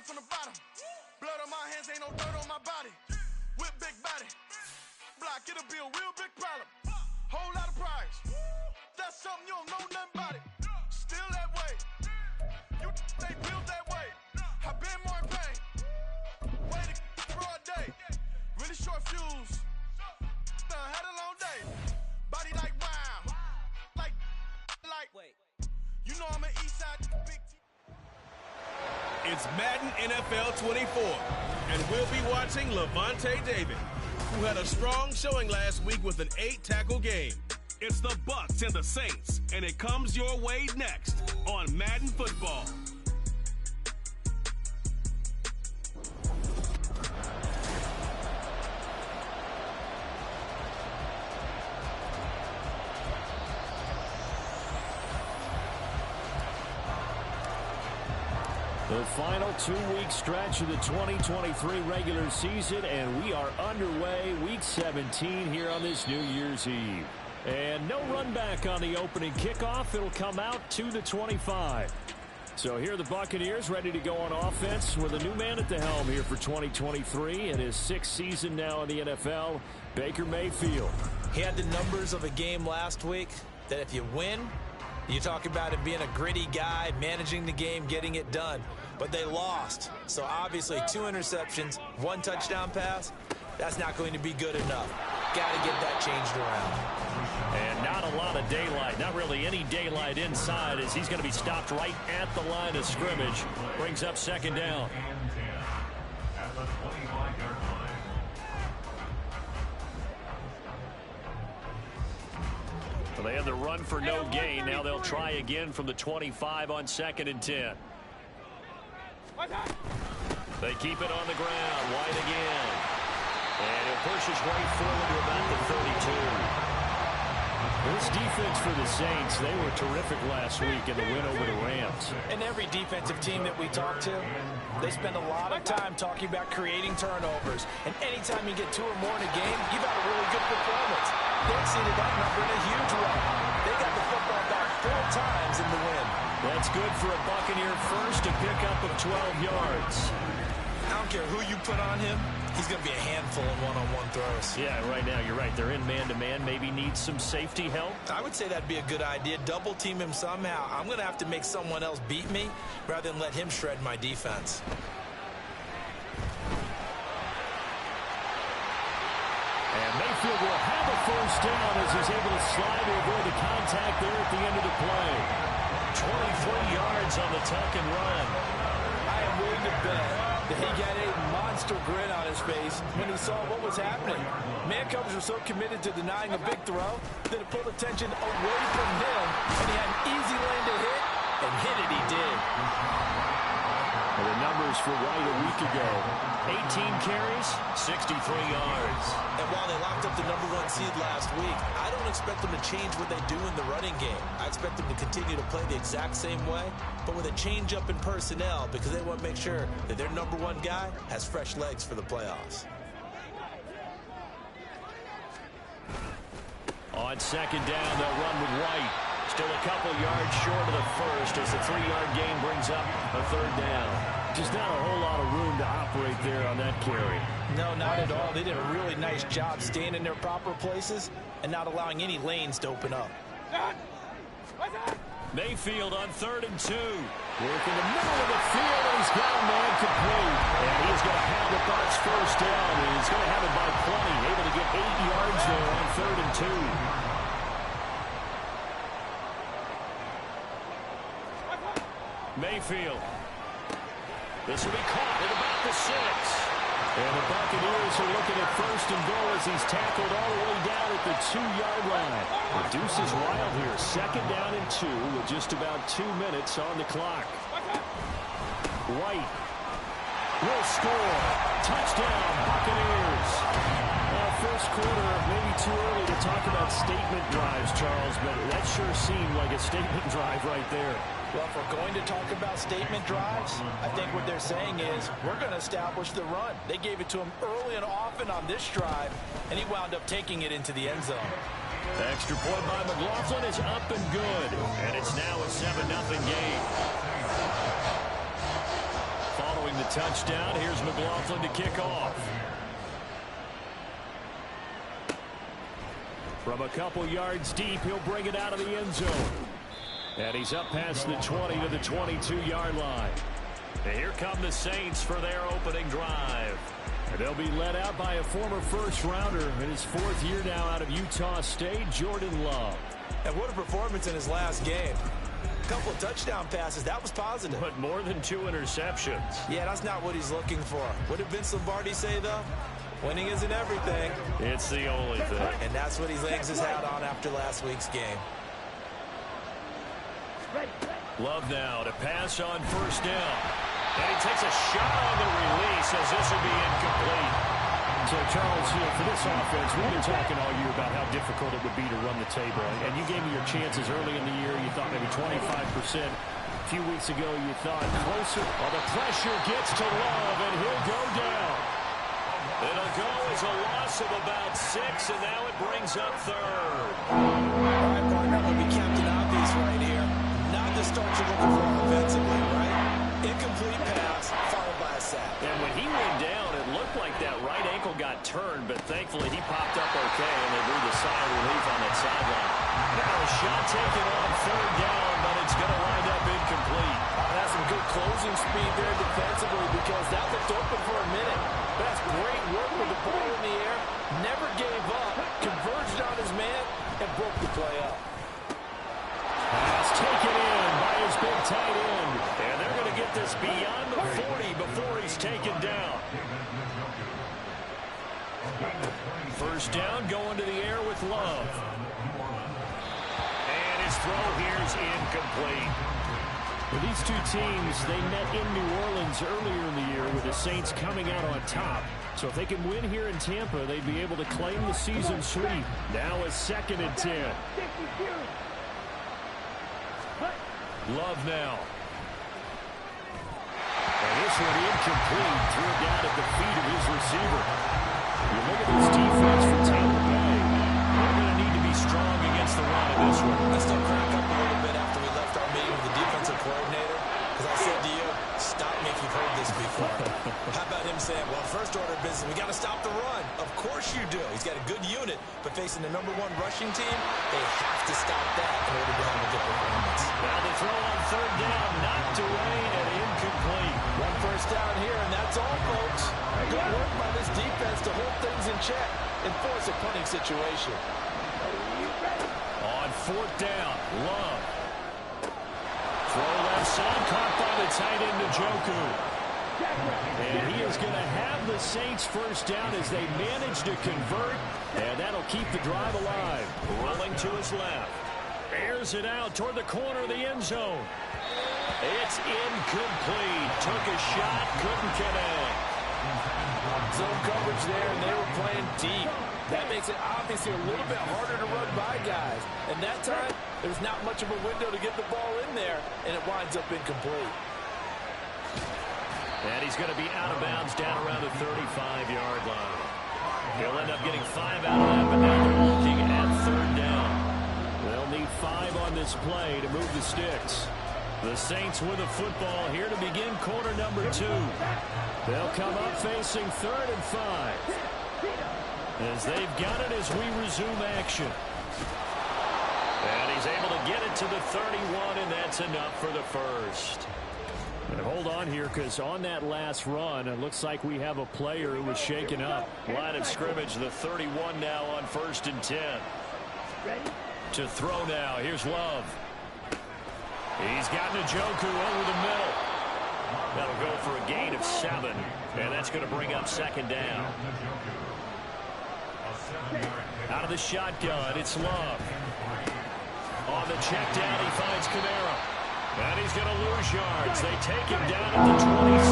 started from the bottom. Blood on my hands, ain't no dirt on my body. With big body. Block, it'll be a real big problem. Whole lot of prize. That's something you don't know nothing about it. Still that way. You they built that way. I been more in pain. Waited broad day. Really short fuse. Had a long day. Body like wow. Like. Wait. You know I'm an east side big T. It's Madden NFL 24, and we'll be watching Levante David, who had a strong showing last week with an 8-tackle game. It's the Bucs and the Saints, and it comes your way next on Madden Football. The final 2-week stretch of the 2023 regular season, and we are underway week 17 here on this New Year's Eve. And no run back on the opening kickoff. It'll come out to the 25. So here are the Buccaneers ready to go on offense with a new man at the helm here for 2023 in his 6th season now in the NFL, Baker Mayfield. He had the numbers of a game last week that if you win, you talk about him being a gritty guy, managing the game, getting it done. But they lost. So obviously 2 interceptions, 1 touchdown pass, that's not going to be good enough. Got to get that changed around. And not a lot of daylight, not really any daylight inside, as he's going to be stopped right at the line of scrimmage. Brings up 2nd down. Well, they had the run for no gain. Now they'll try again from the 25 on 2nd and 10. They keep it on the ground. White again. And he'll push his way forward to about the 32. This defense for the Saints, they were terrific last week in the win over the Rams. And every defensive team that we talk to, they spend a lot of time talking about creating turnovers. And anytime you get 2 or more in a game, you've had a really good performance. They exceeded that number in a huge way. They got the football back 4 times in the win. That's good for a Buccaneer first, a pickup of 12 yards. I don't care who you put on him, he's going to be a handful in one-on-one throws. Yeah, right now you're right. They're in man-to-man. Maybe needs some safety help. I would say that'd be a good idea. Double team him somehow. I'm going to have to make someone else beat me rather than let him shred my defense. And Mayfield will have a first down as he's able to slide to avoid the contact there at the end of the play. 23 yards on the tuck and run. I am willing to bet that he got a monster grin on his face when he saw what was happening. Man-coverage were so committed to denying a big throw that it pulled attention away from him, and he had an easy lane to hit, and hit it he did. Well, the numbers for White a week ago, 18 carries, 63 yards. And while they locked up the #1 seed last week, I don't expect them to change what they do in the running game. I expect them to continue to play the exact same way, but with a change up in personnel because they want to make sure that their #1 guy has fresh legs for the playoffs. On 2nd down, they'll run with White. Still a couple yards short of the first as the 3-yard gain brings up a 3rd down. Just not a whole lot of room to operate there on that carry. No, not at all. They did a really nice job staying in their proper places and not allowing any lanes to open up. Mayfield on 3rd and 2. Work in the middle of the field, and he's got a man complete. And he's going to have the Bucs first down, and he's going to have it by 20. Able to get 8 yards there on 3rd and 2. Mayfield. This will be caught at about the 6. And the Buccaneers are looking at 1st and goal as he's tackled all the way down at the 2-yard line. Reduces wild here. 2nd down and 2 with just about 2 minutes on the clock. White will score. Touchdown, Buccaneers. First quarter, maybe too early to talk about statement drives, Charles, but that sure seemed like a statement drive right there. Well, if we're going to talk about statement drives, I think what they're saying is we're going to establish the run. They gave it to him early and often on this drive, and he wound up taking it into the end zone. Extra point by McLaughlin is up and good, and it's now a 7-0 game. Following scoring the touchdown. Here's McLaughlin to kick off. From a couple yards deep, he'll bring it out of the end zone. And he's up past the 20 to the 22-yard line. And here come the Saints for their opening drive. And they'll be led out by a former first-rounder in his 4th year now out of Utah State, Jordan Love. And what a performance in his last game. A couple of touchdown passes. That was positive. But more than 2 interceptions. Yeah, that's not what he's looking for. What did Vince Lombardi say, though? Winning isn't everything. It's the only thing. And that's what he hangs his hat on after last week's game. Love now to pass on first down. And he takes a shot on the release as this will be incomplete. So, Charles, for this offense, we've been talking all year about how difficult it would be to run the table. And you gave me your chances early in the year. You thought maybe 25%. A few weeks ago, you thought closer. Well, the pressure gets to Love, and he'll go down. It'll go as a loss of about 6, and now it brings up 3rd. All right, partner, let me Captain Obvious right here. Not the start you're looking for offensively, right? Incomplete pass, followed by a sack. And when he went down, it looked like that right ankle got turned, but thankfully he popped up okay, and they blew the sigh of relief on that sideline. Now a shot taken on 3rd down, but it's going to wind up incomplete. That's some good closing speed there defensively because that looked open for a minute. That's great work with the ball in the air. Never gave up, converged on his man, and broke the play up. Pass taken in by his big tight end. And they're going to get this beyond the 40 before he's taken down. First down going to the air with Love. And his throw here is incomplete. Well, these two teams, they met in New Orleans earlier in the year with the Saints coming out on top. So if they can win here in Tampa, they'd be able to claim the season sweep. Now a 2nd and 10. Love now. And this one incomplete. Threw it down at the feet of his receiver. You look at this defense for Tampa Bay. They're going to need to be strong against the run in this one. I still crack up a little bit after we left our meeting with the defensive coordinator because I said to you, stop me if you've heard this before. How about him saying, well, first order of business, we got to stop the run. Of course you do. He's got a good unit, but facing the #1 rushing team, they have to stop that in order to have a good performance. Now the throw on 3rd down, knocked away and incomplete. 1 first down here, and that's all, folks. Good work by this defense to hold things in check and force a punting situation. On 4th down, Love. Throw left side, caught by the tight end Njoku. And he is going to have the Saints first down as they manage to convert, and that'll keep the drive alive. Rolling to his left. Airs it out toward the corner of the end zone. It's incomplete. Took a shot, couldn't connect. Zone coverage there, and they were playing deep. That makes it obviously a little bit harder to run by guys. And that time, there's not much of a window to get the ball in there, and it winds up incomplete. And he's going to be out of bounds down around the 35-yard line. He'll end up getting 5 out of that, but now they're looking at 3rd down. They'll need 5 on this play to move the sticks. The Saints with the football here to begin quarter number 2. They'll come up facing 3rd and 5. As they've got it as we resume action. And he's able to get it to the 31, and that's enough for the first. And hold on here, because on that last run, it looks like we have a player who was shaken up. Line of scrimmage, the 31 now on 1st and 10. To throw now, here's Love. He's got Njoku over the middle. That'll go for a gain of 7, and that's going to bring up 2nd down. Out of the shotgun, it's Love. On the check down, he finds Kamara. And he's going to lose yards. They take him down at the 26.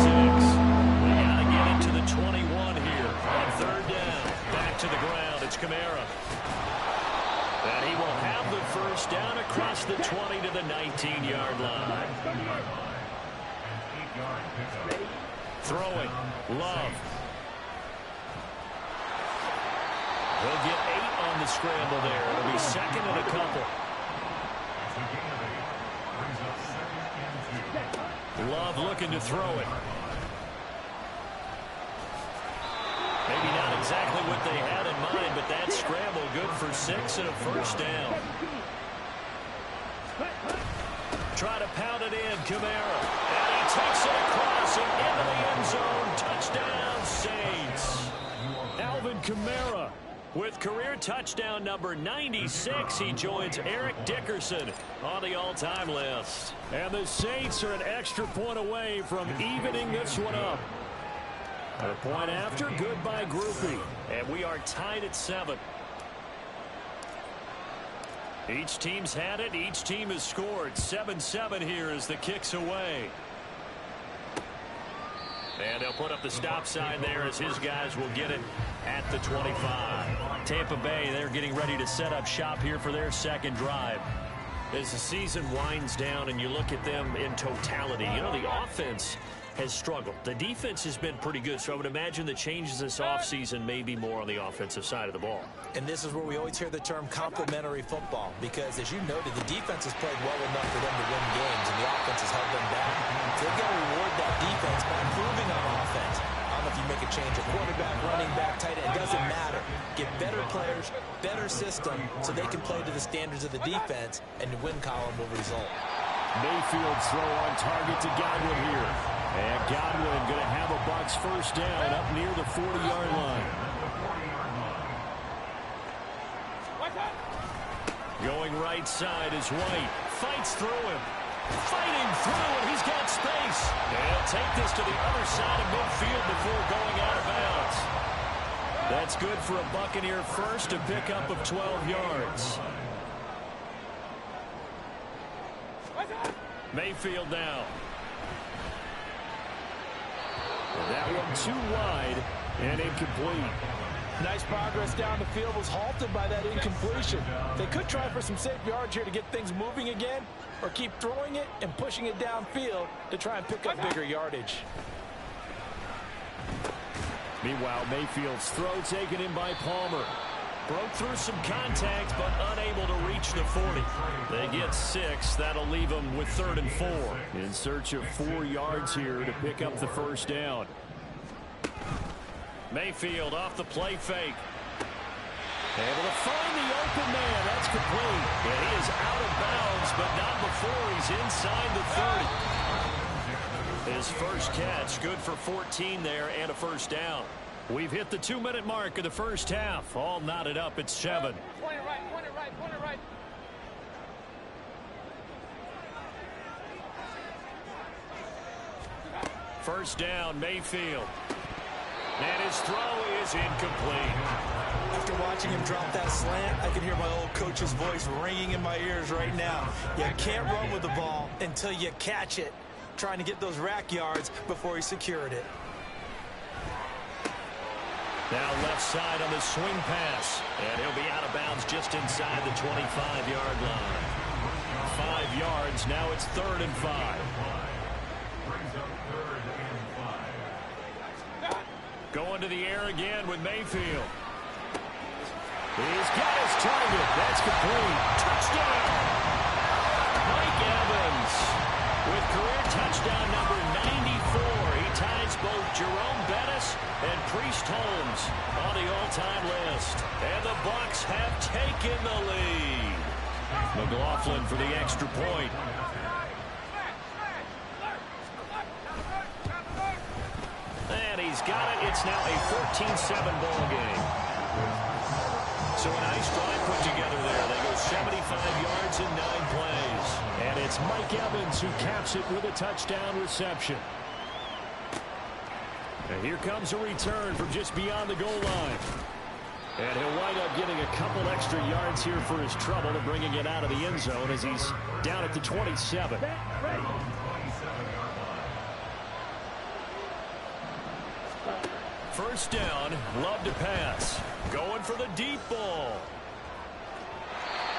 They got to get into the 21 here. On 3rd down, back to the ground, it's Kamara. And he will have the first down across the 20 to the 19-yard line. Throwing, Love. He'll get 8 on the scramble there. It'll be 2nd and a couple. Love looking to throw it. maybe not exactly what they had in mind, but that scramble good for 6 and a first down. Try to pound it in, Kamara. And he takes it across and into the end zone. Touchdown, Saints. Alvin Kamara with career touchdown number 96, he joins Eric Dickerson on the all-time list. And the Saints are an extra point away from evening this one up. A point after, good by Groupie. And we are tied at 7. Each team's had it. Each team has scored. 7-7 here as the kick's away. And they'll put up the stop sign there as his guys will get it at the 25. Tampa Bay, they're getting ready to set up shop here for their second drive. As the season winds down and you look at them in totality, you know, the offense has struggled. The defense has been pretty good, so I would imagine the changes this offseason may be more on the offensive side of the ball. And this is where we always hear the term complementary football, because as you noted, the defense has played well enough for them to win games, and the offense has held them back. So they've got to reward that defense by improving on offense. I don't know if you make a change of quarterback, running back, tight end, it doesn't matter. Get better players, better system, so they can play to the standards of the defense, and the win column will result. Mayfield's throw on target to Godwin here. And Godwin going to have a Bucs first down up near the 40-yard line. Going right side is White. Fights through him. Fighting through, and he's got space. And he'll take this to the other side of midfield before going out of bounds. That's good for a Buccaneer first, a pickup of 12 yards. Mayfield now. And that one too wide and incomplete. Nice progress down the field, was halted by that incompletion. They could try for some safe yards here to get things moving again, or keep throwing it and pushing it downfield to try and pick up bigger yardage. Meanwhile, Mayfield's throw taken in by Palmer. Broke through some contact, but unable to reach the 40. They get 6. That'll leave them with 3rd and 4. In search of 4 yards here to pick up the first down. Mayfield off the play fake. Able to find the open man. That's complete. And he is out of bounds, but not before he's inside the 30. His first catch, good for 14 there and a first down. We've hit the 2-minute mark of the first half. All knotted up at 7. Point it right, point it right, point it right. First down, Mayfield. And his throw is incomplete. After watching him drop that slant, I can hear my old coach's voice ringing in my ears right now. You can't run with the ball until you catch it. Trying to get those rack yards before he secured it. Now left side on the swing pass. And he'll be out of bounds just inside the 25-yard line. 5 yards. Now it's 3rd and 5. Going to the air again with Mayfield. He's got his target. That's complete. Touchdown. Mike Evans with career touchdown number 94. He ties both Jerome Bettis and Priest Holmes on the all-time list. And the Bucs have taken the lead. McLaughlin for the extra point. And he's got it. It's now a 14-7 ball game. So a nice drive put together there. They go 75 yards in 9 plays. And it's Mike Evans who caps it with a touchdown reception. And here comes a return from just beyond the goal line. And he'll wind up getting a couple extra yards here for his trouble and bringing it out of the end zone as he's down at the 27. First down, Love to pass. Going for the deep ball.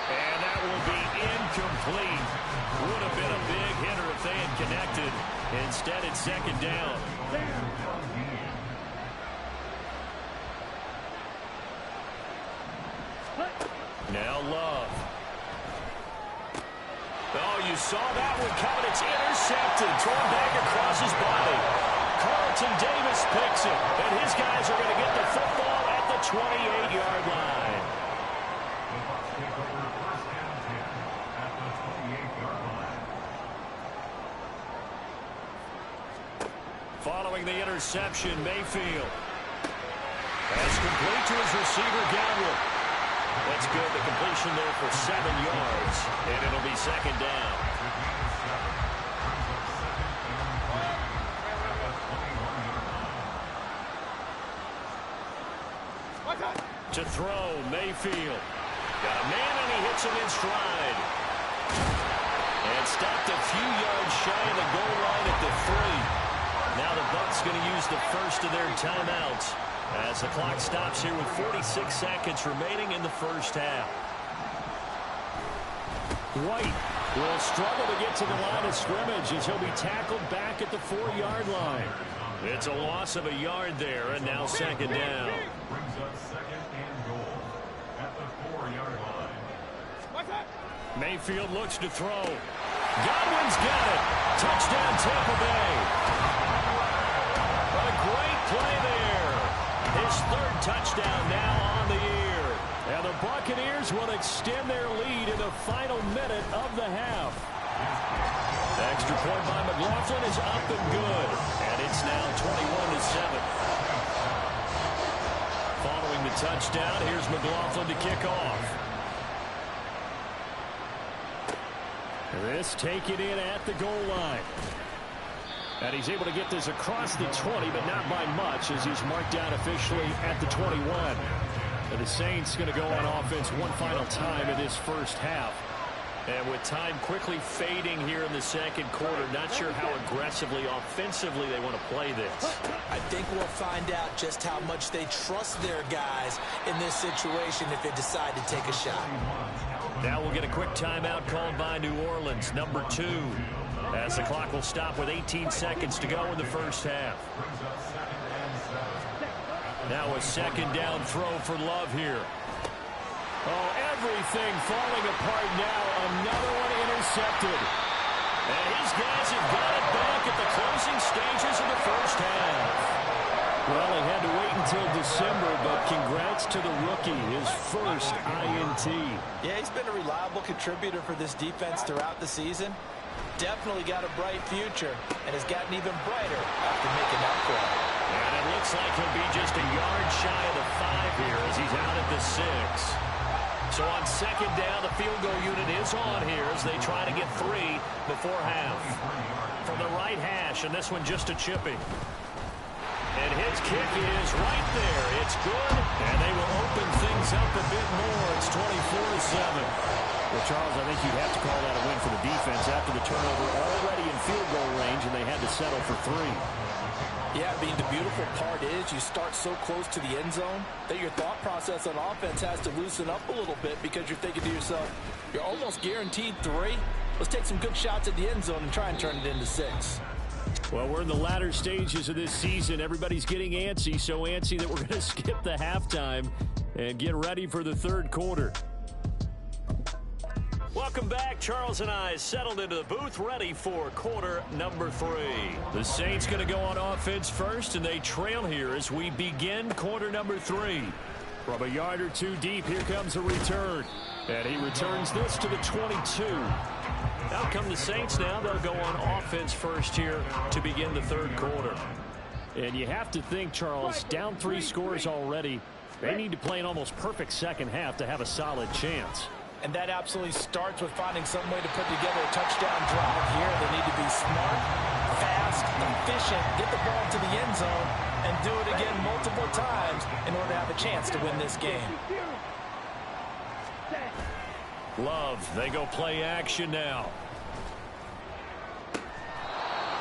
And that will be incomplete. Would have been a big hitter if they had connected. Instead, it's 2nd down. Now Love. Oh, you saw that one coming. It's intercepted. Thrown back across his body. Called Carlton Davis picks it, and his guys are going to get the football at the 28-yard line. Following the interception, Mayfield. That's complete to his receiver, Godwin. That's good. The completion there for 7 yards, and it'll be second down. To throw, Mayfield. Got a man, and he hits him in stride. And stopped a few yards shy of the goal line at the 3. Now the Bucs going to use the first of their timeouts as the clock stops here with 46 seconds remaining in the first half. White will struggle to get to the line of scrimmage as he'll be tackled back at the 4-yard line. It's a loss of a yard there, and now second down. Brings up second and goal at the 4-yard line. Mayfield looks to throw. Godwin's got it. Touchdown, Tampa Bay. What a great play there. His 3rd touchdown now on the year. And the Buccaneers will extend their lead in the final minute of the half. Extra point by McLaughlin is up and good. And it's now 21-7. Following the touchdown, here's McLaughlin to kick off. This taken in at the goal line. And he's able to get this across the 20, but not by much as he's marked down officially at the 21. And the Saints going to go on offense one final time in this first half. And with time quickly fading here in the second quarter, not sure how aggressively, offensively they want to play this. I think we'll find out just how much they trust their guys in this situation if they decide to take a shot. Now we'll get a quick timeout called by New Orleans, number 2, as the clock will stop with 18 seconds to go in the first half. Now a second down throw for Love here. Oh, everything falling apart now. Another one intercepted. And his guys have got it back at the closing stages of the first half. Well, he had to wait until December, but congrats to the rookie, his first INT. Yeah, he's been a reliable contributor for this defense throughout the season. Definitely got a bright future and has gotten even brighter after making that play. And it looks like he'll be just a yard shy of the 5 here as he's out at the 6. So on second down, the field goal unit is on here as they try to get 3 before half. From the right hash, and this one just a chipping. And his kick is right there. It's good, and they will open things up a bit more. It's 24-7. Well, Charles, I think you'd have to call that a win for the defense after the turnover already in field goal range, and they had to settle for 3. Yeah, I mean, the beautiful part is you start so close to the end zone that your thought process on offense has to loosen up a little bit because you're thinking to yourself, you're almost guaranteed 3. Let's take some good shots at the end zone and try and turn it into 6. Well, we're in the latter stages of this season. Everybody's getting antsy, so antsy that we're going to skip the halftime and get ready for the third quarter. Welcome back. Charles and I settled into the booth ready for quarter number 3. The Saints going to go on offense first, and they trail here as we begin quarter number 3. From a yard or 2 deep, here comes a return. And he returns this to the 22. Out come the Saints now. They'll go on offense first here to begin the third quarter. And you have to think, Charles, down 3 scores already. They need to play an almost perfect second half to have a solid chance. And that absolutely starts with finding some way to put together a touchdown drive here. They need to be smart, fast, efficient, get the ball to the end zone, and do it again multiple times in order to have a chance to win this game. Love, they go play action now.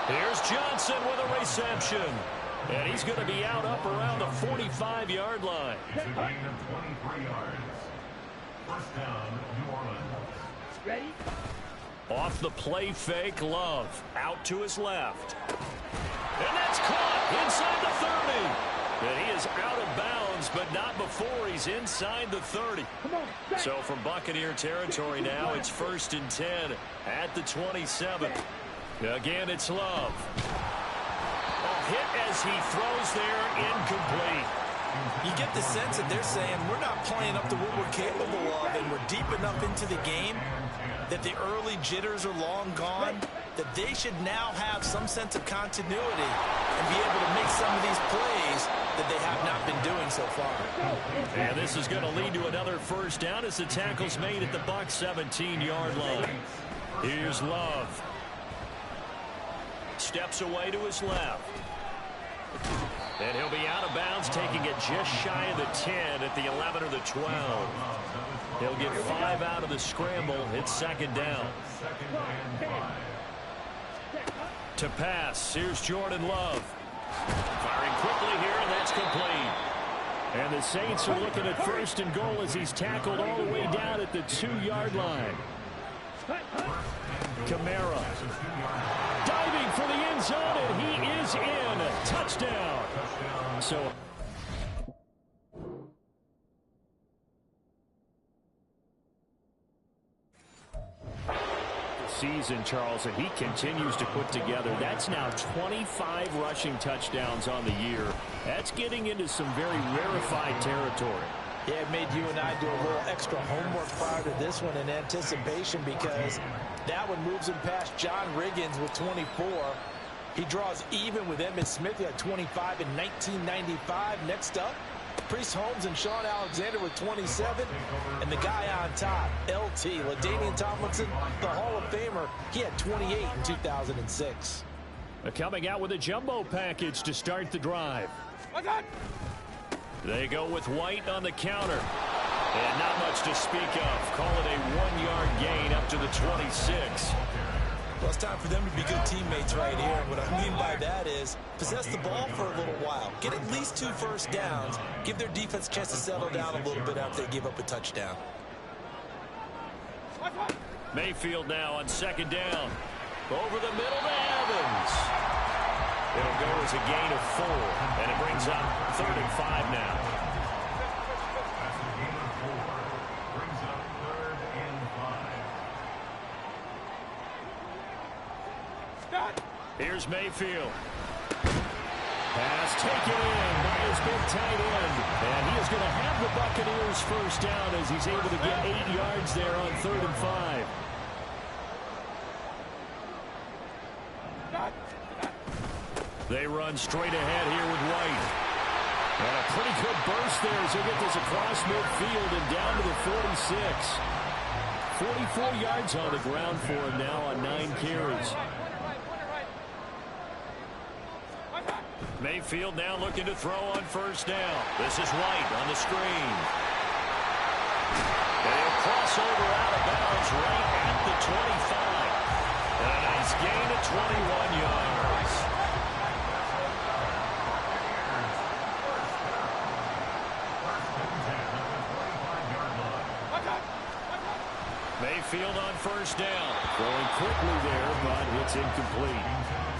Here's Johnson with a reception. And he's going to be out up around the 45-yard line. It's a gain of 23 yards. First down, New Orleans. Ready? Off the play fake, Love. Out to his left. And that's caught inside the 30. And he is out of bounds, but not before he's inside the 30. So from Buccaneer territory now, it's 1st and 10 at the 27. Again, it's Love. hit as he throws there, incomplete. You get the sense that they're saying we're not playing up to what we're capable of, and we're deep enough into the game that the early jitters are long gone, that they should now have some sense of continuity and be able to make some of these plays that they have not been doing so far. And this is going to lead to another first down as the tackle's made at the Bucs 17-yard line. Here's Love. Steps away to his left. And he'll be out of bounds, taking it just shy of the 10 at the 11 or the 12. He'll get 5 out of the scramble. It's second down. To pass, here's Jordan Love. Firing quickly here, and that's complete. And the Saints are looking at first and goal as he's tackled all the way down at the 2-yard line. Kamara diving for the end zone, and he is in. Touchdown. So season, Charles, and he continues to put together. That's now 25 rushing touchdowns on the year. That's getting into some very rarefied territory. Yeah, it made you and I do a little extra homework prior to this one in anticipation, because that one moves him past John Riggins with 24. He draws even with Emmitt Smith. He had 25 in 1995. Next up, Priest Holmes and Sean Alexander with 27. And the guy on top, LT, LaDainian Tomlinson, the Hall of Famer, he had 28 in 2006. Coming out with a jumbo package to start the drive. They go with White on the counter. And not much to speak of. Call it a 1-yard gain up to the 26. Well, it's time for them to be good teammates right here. And what I mean by that is possess the ball for a little while. Get at least 2 first downs. Give their defense a chance to settle down a little bit after they give up a touchdown. Mayfield now on second down. Over the middle to Evans. It'll go as a gain of 4. And it brings up 3rd and 5 now. Here's Mayfield. Pass taken in by his big tight end. And he is going to have the Buccaneers first down as he's able to get 8 yards there on 3rd and 5. They run straight ahead here with White. And a pretty good burst there as he'll get this across midfield and down to the 46. 44 yards on the ground for him now on 9 carries. Mayfield now looking to throw on first down. This is White on the screen. And he'll cross over out of bounds right at the 25. And a nice gain of 21 yards. Mayfield on first down. Going quickly there, but it's incomplete.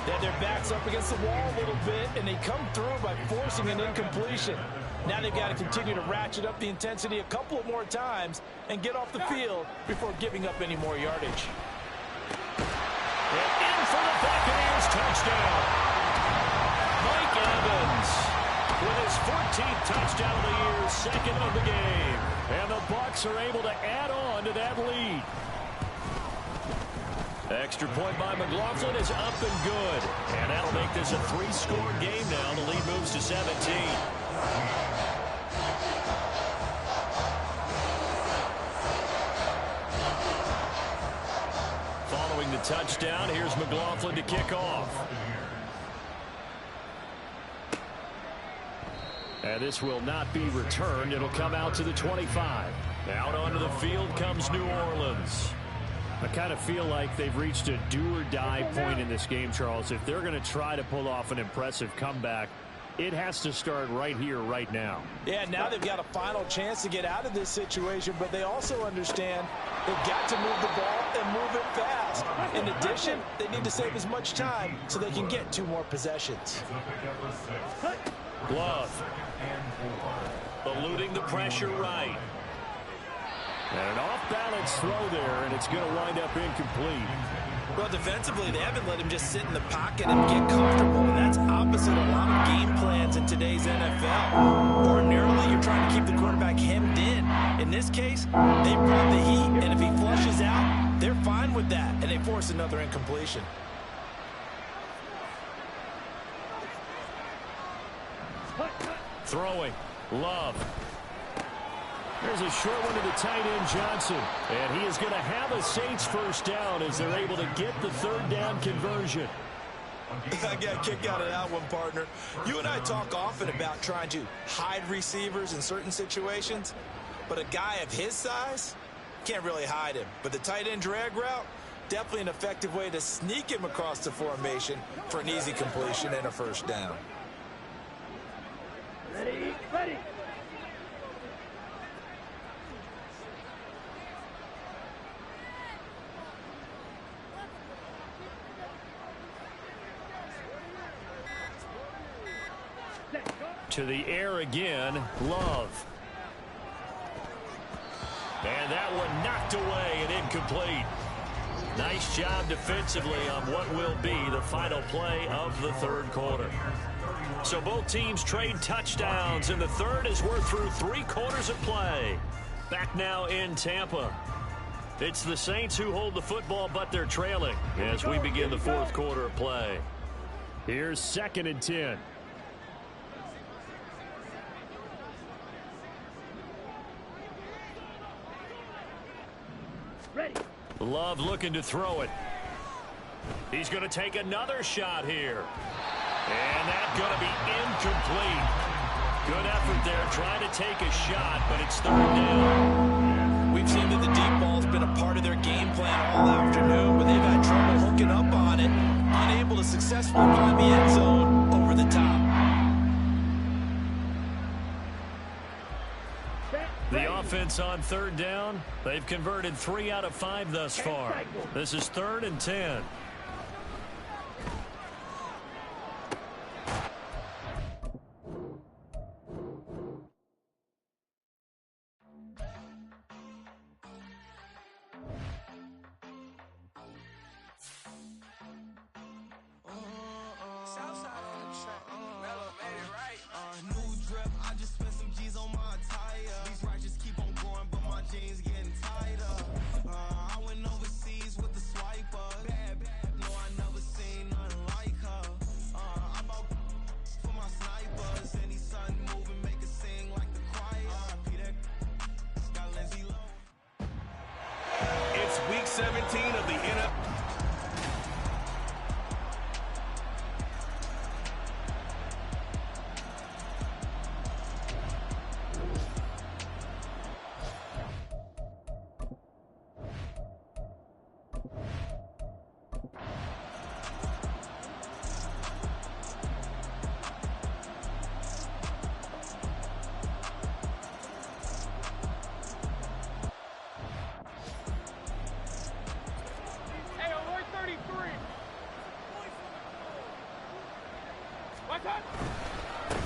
They had their backs up against the wall a little bit, and they come through by forcing an incompletion. Now they've got to continue to ratchet up the intensity a couple of more times and get off the field before giving up any more yardage. And in for the Buccaneers touchdown. Mike Evans with his 14th touchdown of the year, 2nd of the game. And the Bucs are able to add on to that lead. Extra point by McLaughlin is up and good. And that'll make this a 3-score game now. The lead moves to 17. Following the touchdown, here's McLaughlin to kick off. And this will not be returned. It'll come out to the 25. Out onto the field comes New Orleans. I kind of feel like they've reached a do-or-die point in this game, Charles. If they're going to try to pull off an impressive comeback, it has to start right here, right now. Yeah, now they've got a final chance to get out of this situation, but they also understand they've got to move the ball and move it fast. In addition, they need to save as much time so they can get 2 more possessions. Glove. Eluding the pressure right. And an off-balance throw there, and it's going to wind up incomplete. Well, defensively, they haven't let him just sit in the pocket and get comfortable, and that's opposite a lot of game plans in today's NFL. Ordinarily, you're trying to keep the quarterback hemmed in. In this case, they brought the heat, and if he flushes out, they're fine with that, and they force another incompletion. Throwing. Love. There's a short one to the tight end, Johnson. And he is going to have a Saints first down as they're able to get the third down conversion. I got a kick out of that one, partner. You and I talk often about trying to hide receivers in certain situations, but a guy of his size can't really hide him. But the tight end drag route, definitely an effective way to sneak him across the formation for an easy completion and a first down. Ready. To the air again, Love. And that one knocked away and incomplete. Nice job defensively on what will be the final play of the third quarter. So both teams trade touchdowns, and the third as we're through 3 quarters of play. Back now in Tampa. It's the Saints who hold the football, but they're trailing as we begin the fourth quarter of play. Here's 2nd and 10. Ready. Love looking to throw it. He's going to take another shot here. And that's going to be incomplete. Good effort there trying to take a shot, but it's third down. We've seen that the deep ball's been a part of their game plan all afternoon, but they've had trouble hooking up on it, unable to successfully find the end zone over the top. The offense on third down, they've converted 3 out of 5 thus far. This is 3rd and 10. Week 17 of the NFL.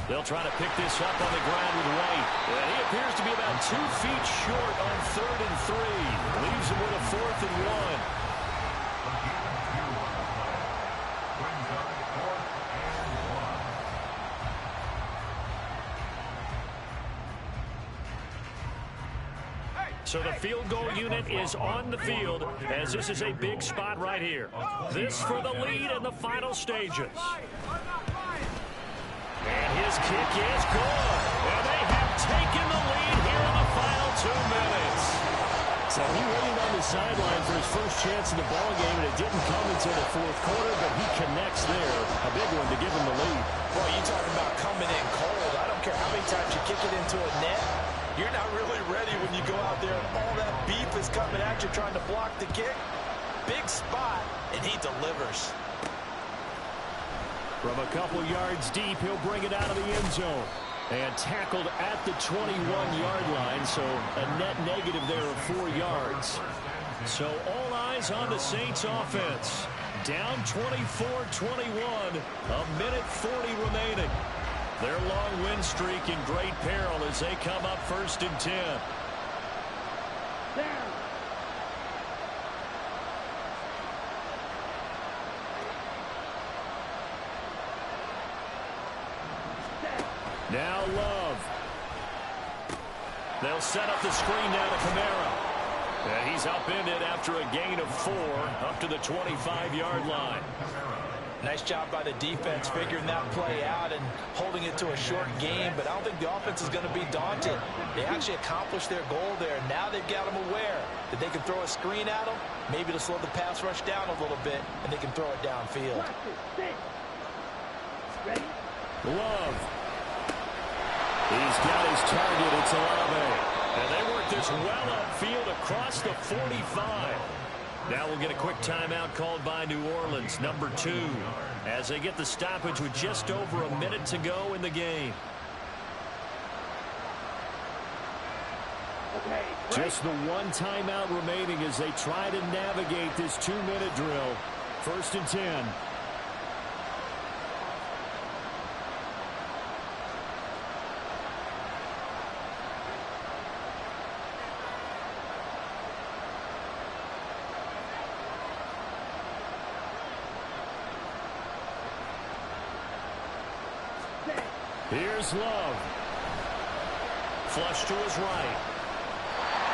They'll try to pick this up on the ground with White. And he appears to be about 2 feet short on 3rd and 3. Leaves him with a 4th and 1. So the field goal unit is on the field as this is a big spot right here. This for the lead in the final stages. And his kick is good. And they have taken the lead here in the final 2 minutes. So he waited on the sideline for his first chance in the ballgame, and it didn't come until the fourth quarter, but he connects there. A big one to give him the lead. Boy, you talking about coming in cold. I don't care how many times you kick it into a net. You're not really ready when you go out there and all that beef is coming at you trying to block the kick. Big spot, and he delivers. From a couple yards deep, he'll bring it out of the end zone. And tackled at the 21-yard line, so a net negative there of 4 yards. So all eyes on the Saints offense. Down 24-21, a minute 40 remaining. Their long win streak in great peril as they come up 1st and 10. Down. Now Love. They'll set up the screen now to Kamara. And he's upended after a gain of 4 up to the 25-yard line. Nice job by the defense figuring that play out and holding it to a short game, but I don't think the offense is going to be daunted. They actually accomplished their goal there. Now they've got them aware that they can throw a screen at them, maybe to slow the pass rush down a little bit, and they can throw it downfield. Love. He's got his target. It's Olave. And they work this well upfield across the 45. Now we'll get a quick timeout called by New Orleans, number 2, as they get the stoppage with just over a minute to go in the game. Just the one timeout remaining as they try to navigate this 2-minute drill. 1st and 10. Here's Love. Flush to his right.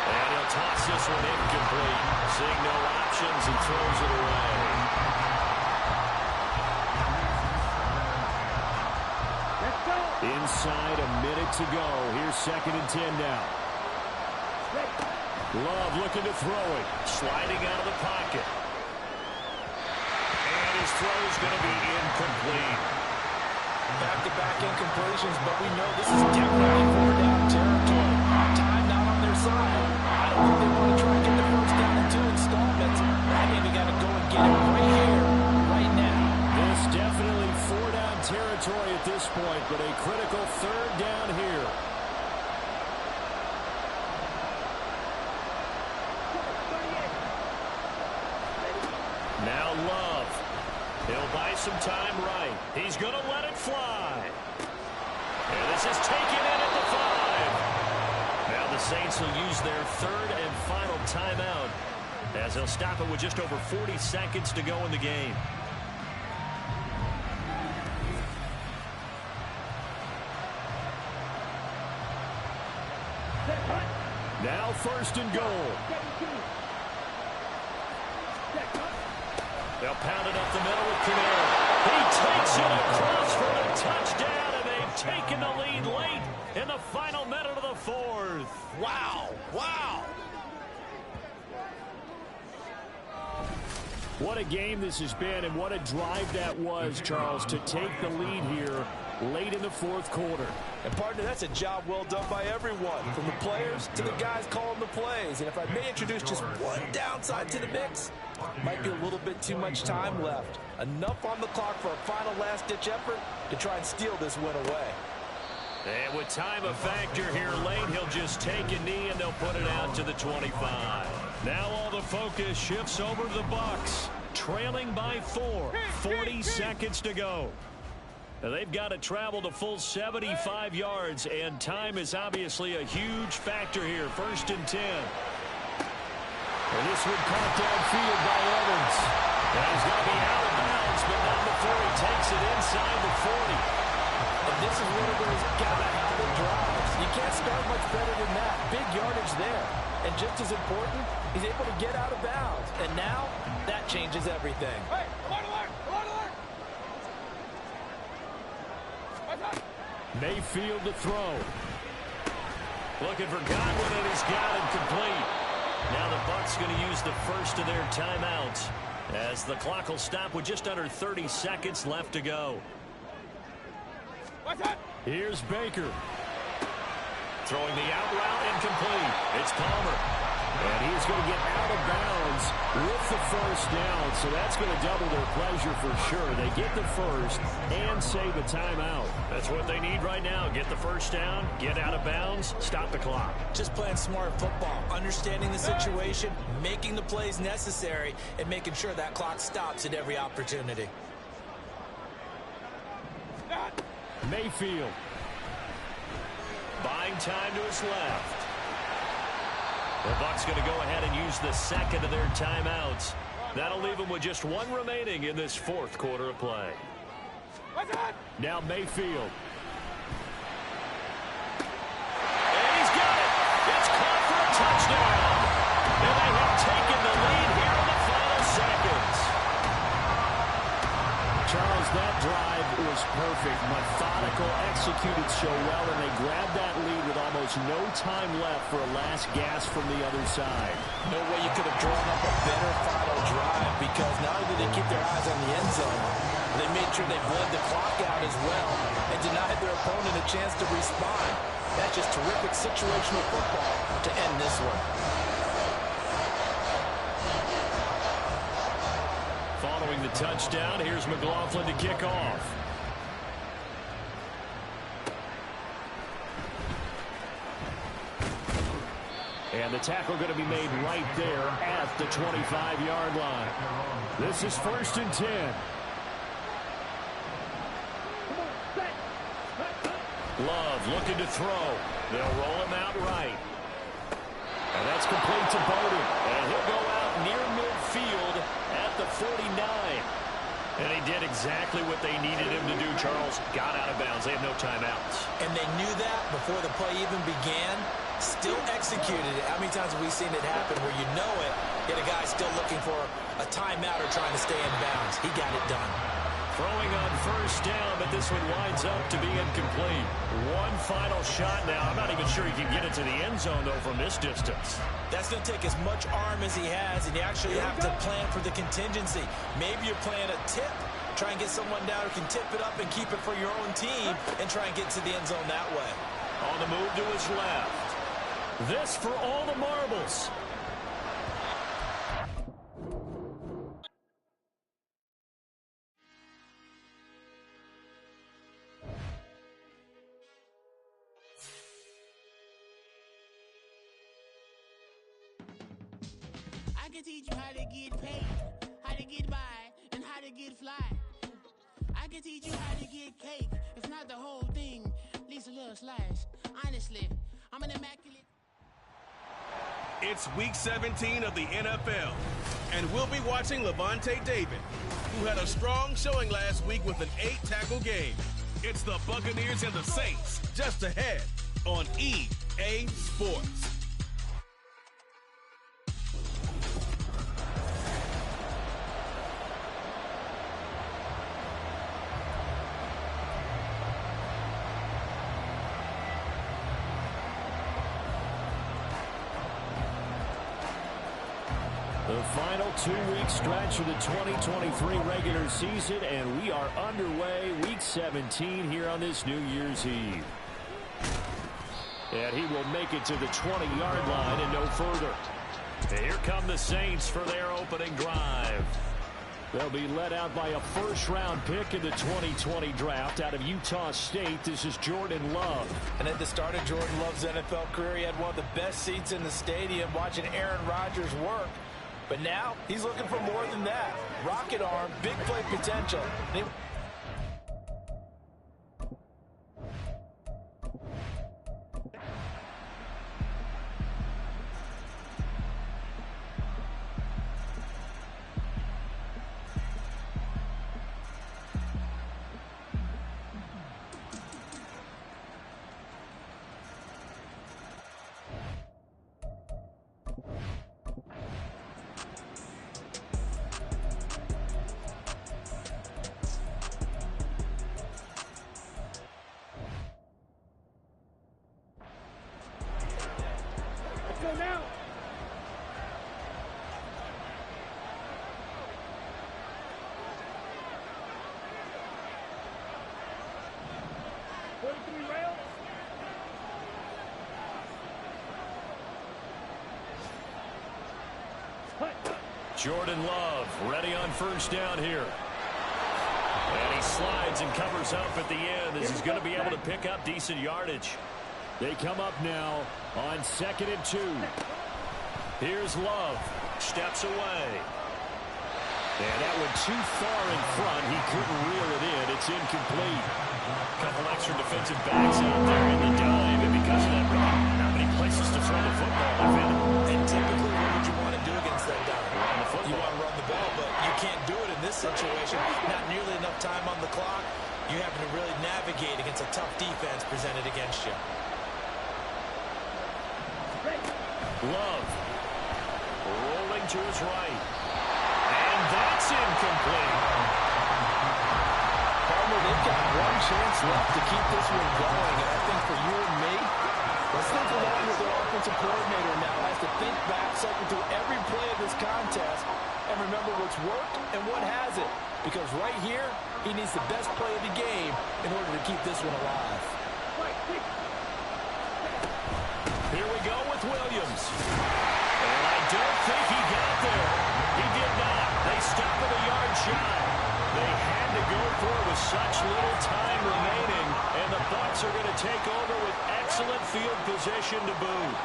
And he'll toss this one incomplete. Seeing no options, he throws it away. Inside a minute to go. Here's 2nd and 10 now. Love looking to throw it. Sliding out of the pocket. And his throw is going to be incomplete. Back-to-back incompletions, but we know this is definitely 4-down territory. Time not on their side. I don't think they want to try and get the first down in 2 installments. I think they got to go and get it right here, right now. This definitely 4-down territory at this point, but a critical 3rd down here. Now Love. He'll buy some time right. He's going to let it fly. And this is taken in at the 5. Now the Saints will use their 3rd and final timeout as they'll stop it with just over 40 seconds to go in the game. Now 1st and goal. They'll pound it up the middle with Kamara. He takes it across for a touchdown, and they've taken the lead late in the final minute of the 4th. Wow. Wow. What a game this has been, and what a drive that was, Charles, to take the lead here late in the 4th quarter. And, partner, that's a job well done by everyone, from the players to the guys calling the plays. And if I may introduce just one downside to the mix, might be a little bit too much time left. Enough on the clock for a final last-ditch effort to try and steal this win away. And with time a factor here late, he'll just take a knee and they'll put it out to the 25. Now all the focus shifts over to the Bucs, trailing by 4. 40 seconds to go. They've got to travel the full 75 yards, and time is obviously a huge factor here. 1st and 10. And this one caught downfield by Evans. And he's going to be out of bounds, but not before he takes it inside the 40. And this is one of those gotta-have-it drives. You can't start much better than that. Big yardage there. And just as important, he's able to get out of bounds. And now, that changes everything. Hey, alert, alert, alert, alert! Mayfield to throw. Looking for Godwin, and he's got him complete. Now the Bucs going to use the first of their timeouts as the clock will stop with just under 30 seconds left to go. Here's Baker. Throwing the out route incomplete. It's Palmer. And he's going to get out of bounds with the first down, so that's going to double their pleasure for sure. They get the first and save a timeout. That's what they need right now. Get the first down, get out of bounds, stop the clock. Just playing smart football, understanding the situation, making the plays necessary, and making sure that clock stops at every opportunity. Mayfield. Buying time to his left. The Bucs going to go ahead and use the second of their timeouts. That'll leave them with just one remaining in this 4th quarter of play. Now Mayfield. that drive was perfect. Methodical, executed so well, and they grabbed that lead with almost no time left for a last gasp from the other side. No way you could have drawn up a better final drive, because not only did they keep their eyes on the end zone, they made sure they bled the clock out as well and denied their opponent a chance to respond. That's just terrific situational football to end this one. Following the touchdown, here's McLaughlin to kick off. And the tackle going to be made right there at the 25-yard line. This is 1st and 10. Love looking to throw. They'll roll him out right. And that's complete to Bowden. And he'll go out near midfield at the 49. And he did exactly what they needed him to do, Charles. Got out of bounds. They have no timeouts. And they knew that before the play even began. Still executed it. How many times have we seen it happen where you know it, yet a guy still looking for a timeout or trying to stay in bounds? He got it done. Throwing on 1st down, but this one winds up to be incomplete. One final shot now. I'm not even sure he can get it to the end zone, though, from this distance. That's going to take as much arm as he has, and you actually have to plan for the contingency. Maybe you're playing a tip. Try and get someone down who can tip it up and keep it for your own team and try and get to the end zone that way. On the move to his left. This for all the marbles. I can teach you how to get paid, how to get by, and how to get fly. I can teach you how to get cake, if not the whole thing, at least a little slice. Honestly, I'm an immaculate. It's week 17 of the NFL, and we'll be watching Levante David, who had a strong showing last week with an 8-tackle game. It's the Buccaneers and the Saints just ahead on EA Sports. The final 2-week stretch of the 2023 regular season, and we are underway, week 17 here on this New Year's Eve. And he will make it to the 20-yard line and no further. And here come the Saints for their opening drive. They'll be led out by a first-round pick in the 2020 draft out of Utah State. This is Jordan Love. And at the start of Jordan Love's NFL career, he had one of the best seats in the stadium watching Aaron Rodgers work. But now he's looking for more than that. Rocket arm, big play potential. Jordan Love ready on first down here. And he slides and covers up at the end. This is going to be able to pick up decent yardage. They come up now on 2nd and 2. Here's Love. Steps away. And that went too far in front. He couldn't reel it in. It's incomplete. A couple extra defensive backs out there in the dive. And because of that run, not many places to throw the football. And typically, what would you want to do against that dive? You want to run the ball, but you can't do it in this situation. Not nearly enough time on the clock. You having to really navigate against a tough defense presented against you. Love rolling to his right. And that's incomplete. they've got one chance left to keep this one going. And I think for you and me, let's think along with their offensive coordinator now as to think back, cycle through every play of this contest, and remember what's worked and what hasn't. Because right here, he needs the best play of the game in order to keep this one alive. Here we go with Williams. And I don't think he got there. He did not. They stop at a yard shy. They had to go for it with such little time remaining, and the Bucs are going to take over with excellent field position to boot.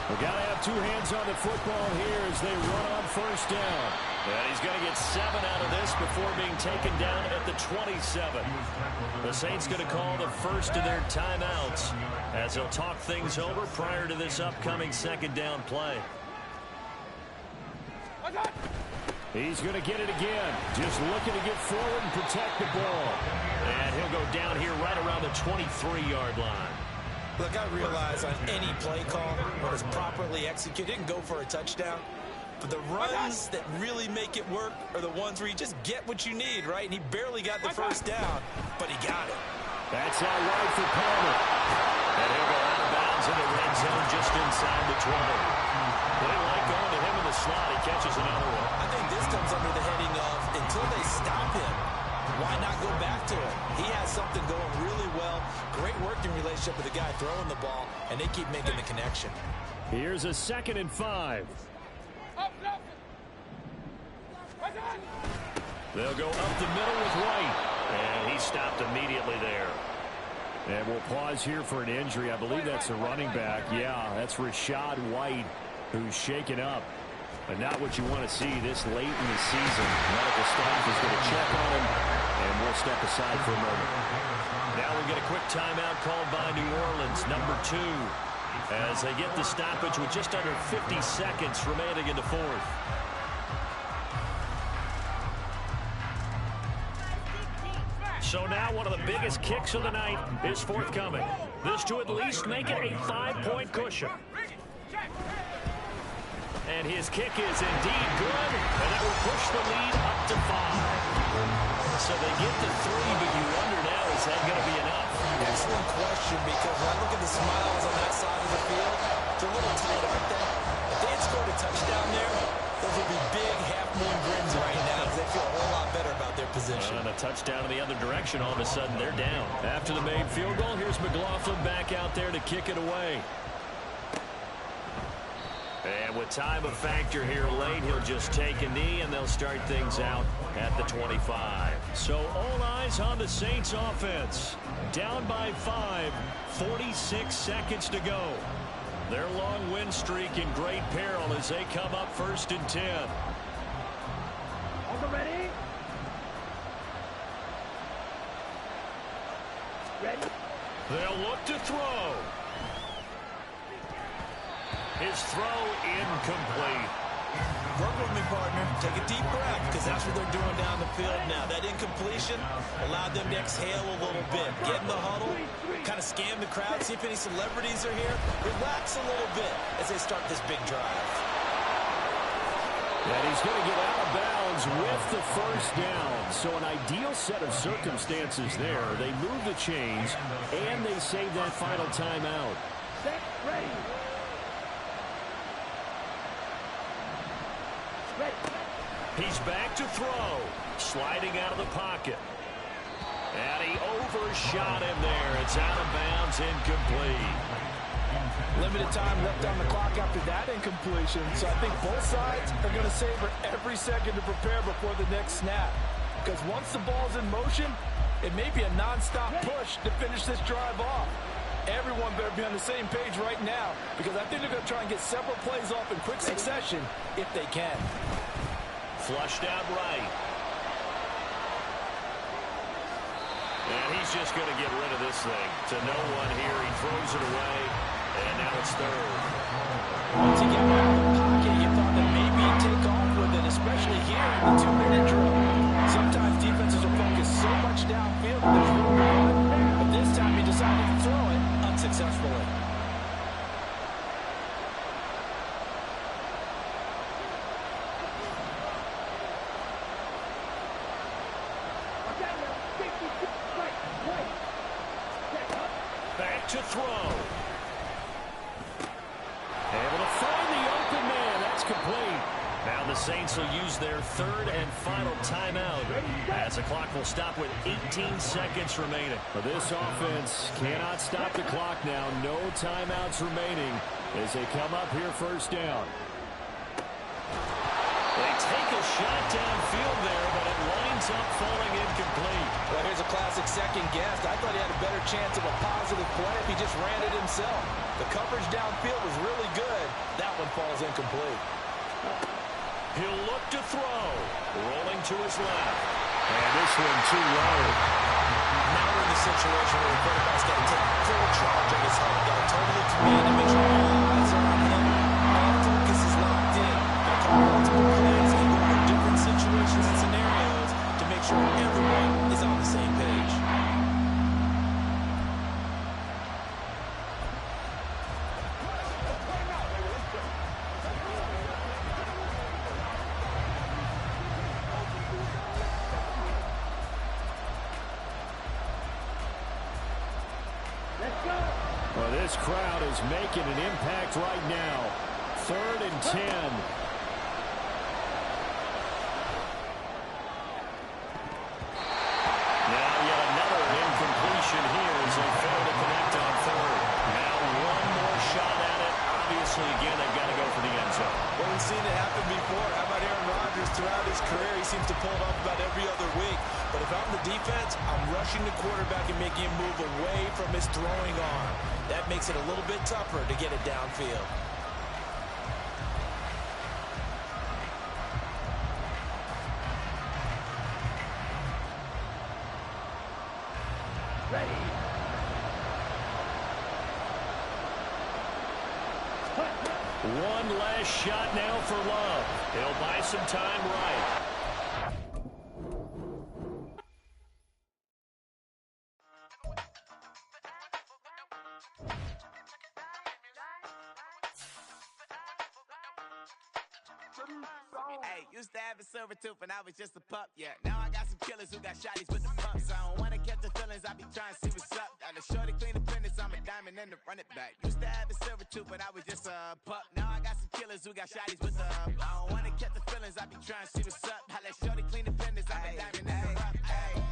We've got to have two hands on the football here as they run on first down. And he's going to get 7 out of this before being taken down at the 27. The Saints going to call the first of their timeouts as they'll talk things over prior to this upcoming second down play. He's going to get it again. Just looking to get forward and protect the ball. And he'll go down here right around the 23-yard line. Look, I realize on any play call, when it's properly executed, it can go for a touchdown. But the runs that really make it work are the ones where you just get what you need, right? And he barely got the first down, but he got it. That's out wide for Palmer. And he'll go out of bounds in the red zone just inside the 20. They like going to him in the slot. He catches another one. I think this comes under the heading of until they stop him, why not go back to him? He has something going really well. Great working relationship with the guy throwing the ball, and they keep making the connection. Here's a 2nd and 5. They'll go up the middle with White. And he stopped immediately there. And we'll pause here for an injury. I believe that's a running back. Yeah, that's Rashad White, who's shaken up. But not what you want to see this late in the season. Medical staff is going to check on him, and we'll step aside for a moment. Now we get a quick timeout called by New Orleans, number 2, as they get the stoppage with just under 50 seconds remaining in the fourth. So now one of the biggest kicks of the night is forthcoming. This to at least make it a 5-point cushion. And his kick is indeed good, and that will push the lead up to 5. So they get to 3, but you wonder now, is that going to be enough? Excellent question, because when I look at the smiles on that side of the field, it's a little tight, aren't they? If they had scored a touchdown there, those would be big half-moon grins right now because they feel a whole lot better about their position. And a touchdown in the other direction, all of a sudden they're down. After the made field goal, here's McLaughlin back out there to kick it away. And with time a factor here late, he'll just take a knee, and they'll start things out at the 25. So all eyes on the Saints offense. Down by 5, 46 seconds to go. Their long win streak in great peril as they come up 1st and 10. Ready? Ready? They'll look to throw. His throw incomplete. Work with me, partner. Take a deep breath, because that's what they're doing down the field now. That incompletion allowed them to exhale a little bit. Get in the huddle, kind of scan the crowd, see if any celebrities are here. Relax a little bit as they start this big drive. And he's going to get out of bounds with the first down. So an ideal set of circumstances there. They move the chains, and they save that final timeout. Set, ready. He's back to throw. Sliding out of the pocket. And he overshot him there. It's out of bounds, incomplete. Limited time left on the clock after that incompletion, so I think both sides are going to savor every second to prepare before the next snap. Because once the ball's in motion, it may be a non-stop push to finish this drive off. Everyone better be on the same page right now, because I think they're going to try and get several plays off in quick succession if they can. Flushed out right. And he's just going to get rid of this thing. To no one here. He throws it away. And now it's 3rd. Once he got out of the pocket, you thought that maybe he'd take off with it, especially here in the 2-minute drill. Sometimes defenses will focus so much downfield that there's room to run. But this time he decided to throw it unsuccessfully. to throw. Able to find the open man. That's complete. Now the Saints will use their third and final timeout as the clock will stop with 18 seconds remaining. But this offense cannot stop the clock now. No timeouts remaining as they come up here first down. They take a shot downfield there, but it winds up falling incomplete. Well, here's a classic second guess. I thought he had a better chance of a positive play if he just ran it himself. The coverage downfield was really good. That one falls incomplete. He'll look to throw. Rolling to his left. And this one too low. Now we're in the situation where the quarterback's got to take full charge of his health. Got to totally command and make sure all eyes are on him. All focus is locked in. Got to call multiple plays and go through different situations and scenarios to make sure everyone is on the same page. Well, this crowd is making an impact right now. 3rd and 10. Now yet another incompletion here as they fail to connect on third. Now one more shot at it. Obviously, again, they've got to go for the end zone. Well, we've seen it happen before. How about Aaron Rodgers throughout his career? He seems to pull it off about every other week. But if I'm the defense, I'm rushing the quarterback and making him move away from his throwing arm. That makes it a little bit tougher to get it downfield. One last shot now for Love. He'll buy some time right. Hey, used to have a silver tooth when I was just a pup, yeah. Now I got some killers who got shotties with the pumps. I don't wanna catch the feelings, I be trying to see what's up. Got a shorty clean the fitness, I'm a diamond and to run it back. Used to have a silver tooth, but I was just a pup. Now I got some killers who got shotties with the I don't wanna catch the feelings, I be trying to see what's up. I let shorty clean the fitness, I'm a diamond and to run it.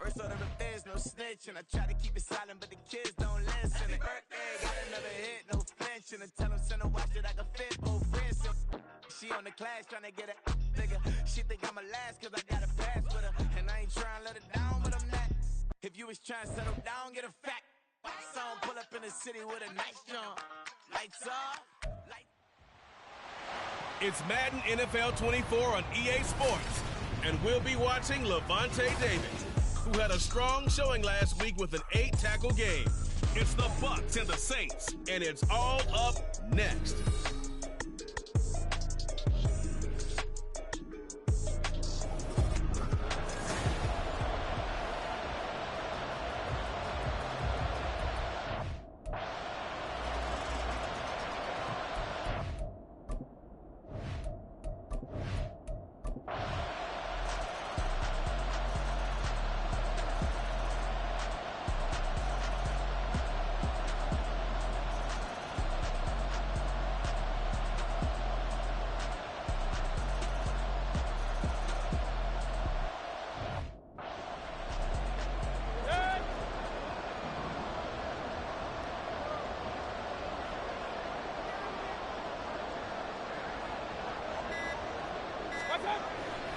First order of affairs, no snitch, and I try to keep it silent, but the kids don't listen. Birthday, got another hit, no flinch, and I tell them send a watch that I can fit both wrists. She on the class trying to get a bigger. She think I'm a last cause I got a pass with her. And I ain't trying to let her down, but I'm not. If you was trying to settle down, get a fact. Song pull up in the city with a nice jump. Lights off. It's Madden NFL 24 on EA Sports. And we'll be watching Levante David, who had a strong showing last week with an 8-tackle game. It's the Bucs and the Saints, and it's all up next.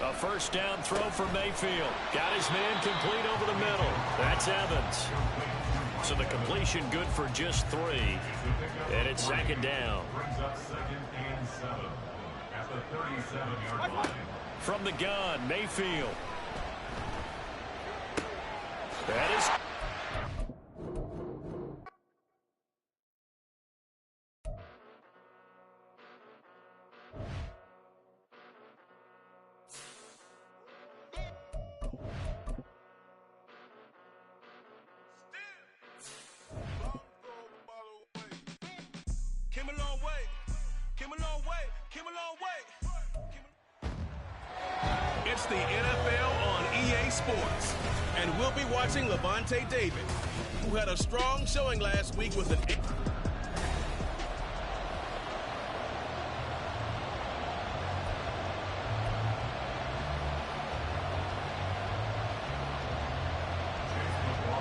A first down throw for Mayfield. Got his man complete over the middle. That's Evans. So the completion good for just 3. And it's 2nd down. Brings up 2nd and 7 at the 37-yard line. From the gun, Mayfield. That is... Came a long way. Came a long way. Came a long way. It's the NFL on EA Sports. And we'll be watching Levante David, who had a strong showing last week with an...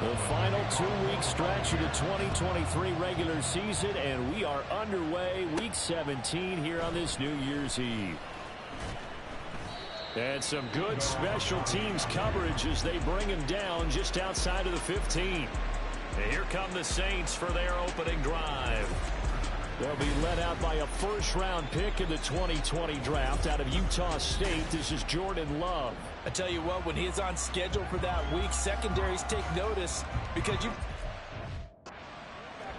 The final 2-week stretch of the 2023 regular season, and we are underway week 17 here on this New Year's Eve. And some good special teams coverage as they bring him down just outside of the 15. And here come the Saints for their opening drive. They'll be led out by a first-round pick in the 2020 draft out of Utah State. This is Jordan Love. I tell you what, when he is on schedule for that week, secondaries take notice because you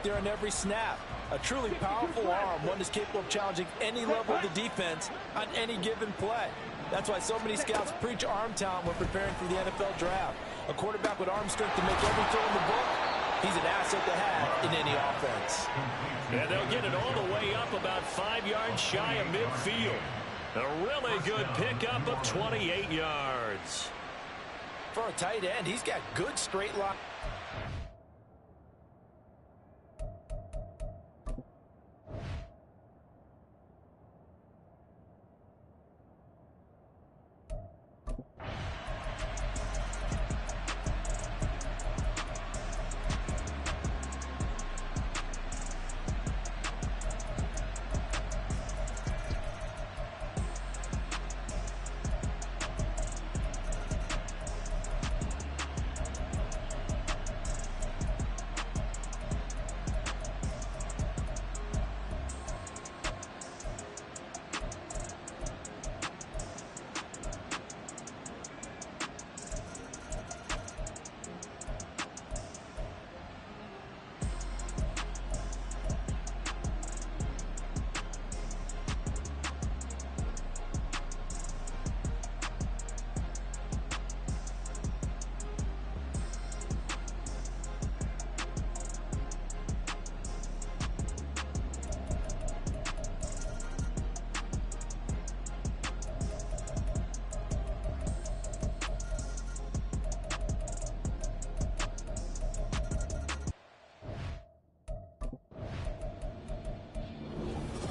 there on every snap. A truly powerful arm, one is capable of challenging any level of the defense on any given play. That's why so many scouts preach arm talent when preparing for the NFL draft. A quarterback with arm strength to make every throw in the book, he's an asset to have in any offense. And they'll get it all the way up about 5 yards shy of midfield. A really good pickup of 28 yards. For a tight end, he's got good straight line.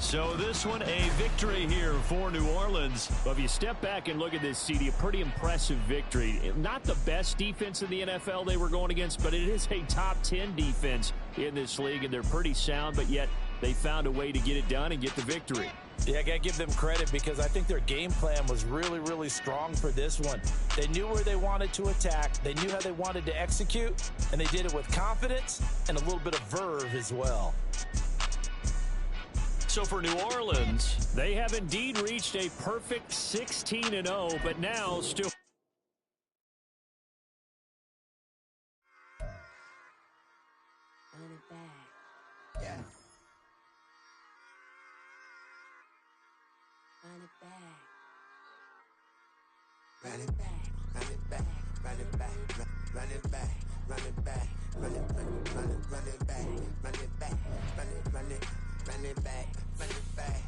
So this one, a victory here for New Orleans. Well, if you step back and look at this, CD, a pretty impressive victory. Not the best defense in the NFL they were going against, but it is a top 10 defense in this league, and they're pretty sound, but yet they found a way to get it done and get the victory. Yeah, I got to give them credit because I think their game plan was really, really strong for this one. They knew where they wanted to attack. They knew how they wanted to execute, and they did it with confidence and a little bit of verve as well. So for New Orleans, they have indeed reached a perfect 16-0, but now still... Run it back. Yeah. Run it back. Run it back, run it back, run it back, run it back, run it back, run it back, run it back, run it back, run it back, run it back, run it back,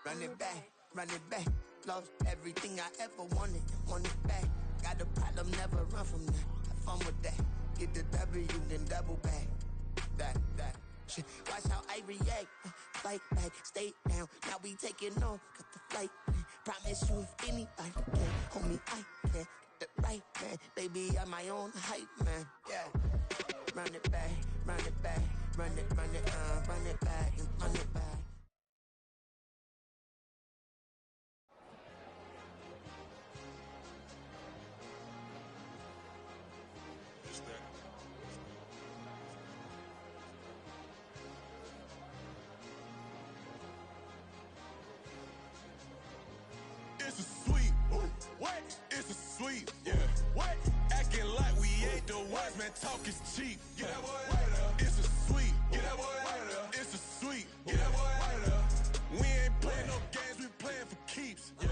run it back, run it back. Lost everything I ever wanted, want it back. Got a problem, never run from that. Have fun with that. Get the W, then double back. That shit. Watch how I react. Fight back, stay down. Now we taking off, got the flight. Promise you if anybody can, homie, I can. Get the right man, baby, I'm my own hype man. Yeah. Run it back, run it back, run it back, and run it back. It's a sweet. What? It's a sweet. Yeah. What? Acting like we ain't the ones, man. Talk is cheap. Get that boy out of there. It's a sweet. Get that boy out of there. It's a sweet. Get that boy out of there. We ain't playing no games. We playing for keeps. Yeah.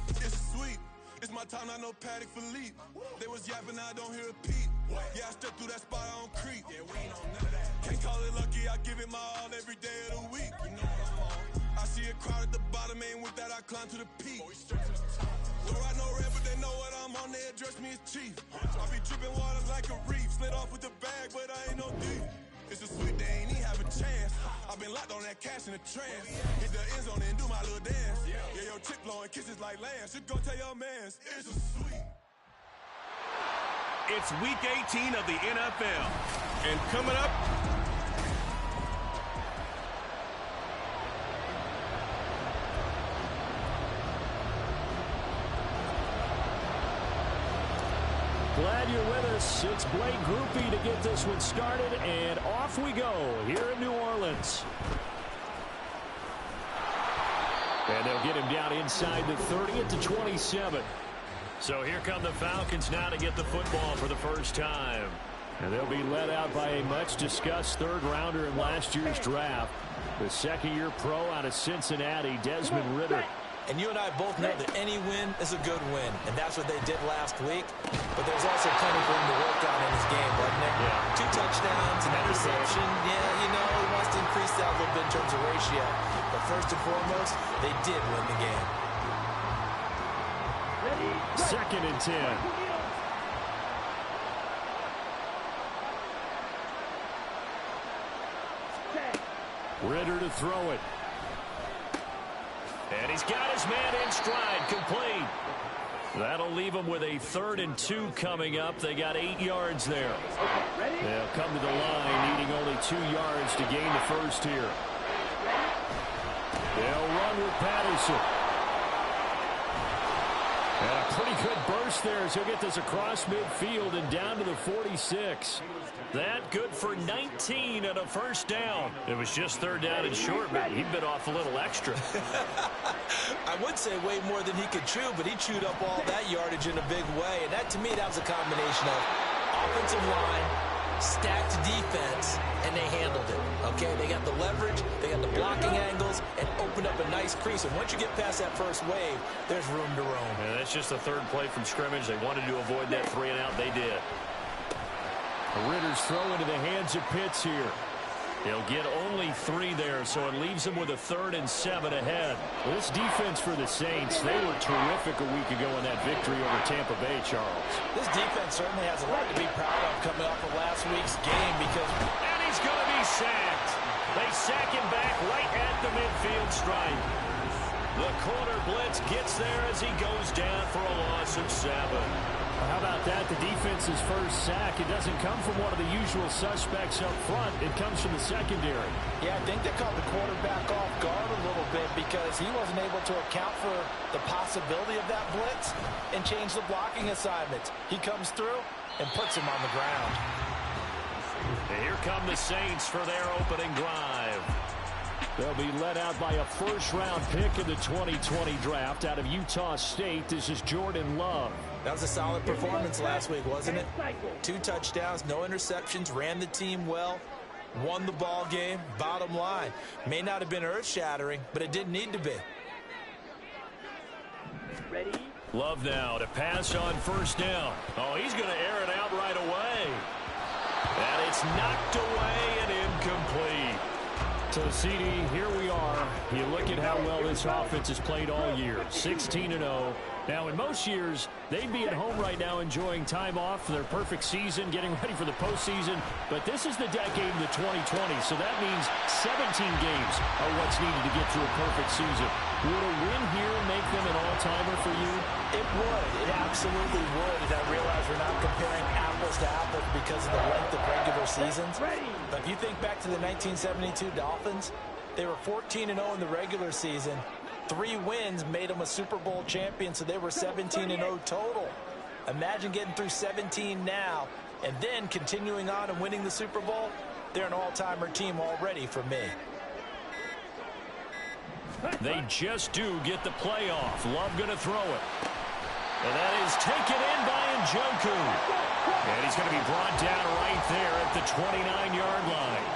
It's sweet. It's my time. I know Paddock Philippe. They was yapping. I don't hear a peep. Yeah, I step through that spot. I don't creep. Yeah, we ain't on none of that. Can't call it lucky. I give it my all every day of the week. You know what I'm on. I see a crowd at the bottom, ain't with that, I climb to the peak. Don't ride no red, but they know what I'm on. They address me as chief. I be dripping water like a reef. Slid off with the bag, but I ain't no thief. It's a sweet, they ain't even have a chance. I've been locked on that cash in a trance. Hit the end zone and do my little dance. Yeah, your chick blowing kisses like Lance. You go tell your mans, it's a sweet. It's Week 18 of the NFL. And coming up, glad you're with us. It's Blake Groupie to get this one started, and off we go here in New Orleans. And they'll get him down inside the 30 at the 27. So here come the Falcons now to get the football for the first time. And they'll be led out by a much-discussed third-rounder in last year's draft. The second-year pro out of Cincinnati, Desmond Ridder. And you and I both know that any win is a good win, and that's what they did last week. But there's also plenty for him to work on in his game, wasn't it? Yeah. 2 touchdowns, an interception. Yeah, you know, he wants to increase that a little bit in terms of ratio. But first and foremost, they did win the game. Second and 10. Ridder to throw it. And he's got his man in stride, complete. That'll leave him with a 3rd and 2 coming up. They got 8 yards there. They'll come to the line, needing only 2 yards to gain the first here. They'll run with Patterson. And a pretty good burst there as he'll get this across midfield and down to the 46. That good for 19 and a first down. It was just 3rd down and short, but he bit off a little extra. I would say way more than he could chew, but he chewed up all that yardage in a big way. And that, to me, that was a combination of offensive line, stacked defense, and they handled it. Okay, they got the leverage, they got the blocking angles, and opened up a nice crease. And once you get past that first wave, there's room to roam. And that's just the 3rd play from scrimmage. They wanted to avoid that 3-and-out. They did. Ritter's throw into the hands of Pitts here. They'll get only 3 there, so it leaves them with a 3rd and 7 ahead. Well, this defense for the Saints, they were terrific a week ago in that victory over Tampa Bay, Charles. This defense certainly has a lot to be proud of coming off of last week's game because... And he's going to be sacked. They sack him back right at the midfield stripe. The corner blitz gets there as he goes down for a loss of 7. How about that? The defense's first sack. It doesn't come from one of the usual suspects up front. It comes from the secondary. Yeah, I think they caught the quarterback off guard a little bit because he wasn't able to account for the possibility of that blitz and change the blocking assignments. He comes through and puts him on the ground. And here come the Saints for their opening drive. They'll be led out by a first-round pick in the 2020 draft out of Utah State. This is Jordan Love. That was a solid performance last week, wasn't it? 2 touchdowns, no interceptions, ran the team well, won the ball game. Bottom line, may not have been earth-shattering, but it didn't need to be. Ready? Love now to pass on first down. Oh, he's going to air it out right away. And it's knocked away and incomplete. So, CD, here we are. You look at how well this offense has played all year, 16-0. Now, in most years, they'd be at home right now enjoying time off for their perfect season, getting ready for the postseason. But this is the decade of the 2020, so that means 17 games are what's needed to get to a perfect season. Would a win here make them an all-timer for you? It would. It absolutely would. And I realize we're not comparing apples to apples because of the length of regular seasons. But if you think back to the 1972 Dolphins, they were 14-0 in the regular season. 3 wins made them a Super Bowl champion, so they were 17-0 total. Imagine getting through 17 now and then continuing on and winning the Super Bowl. They're an all-timer team already for me. They just do get the playoff. Love going to throw it. And that is taken in by Njoku. And he's going to be brought down right there at the 29-yard line.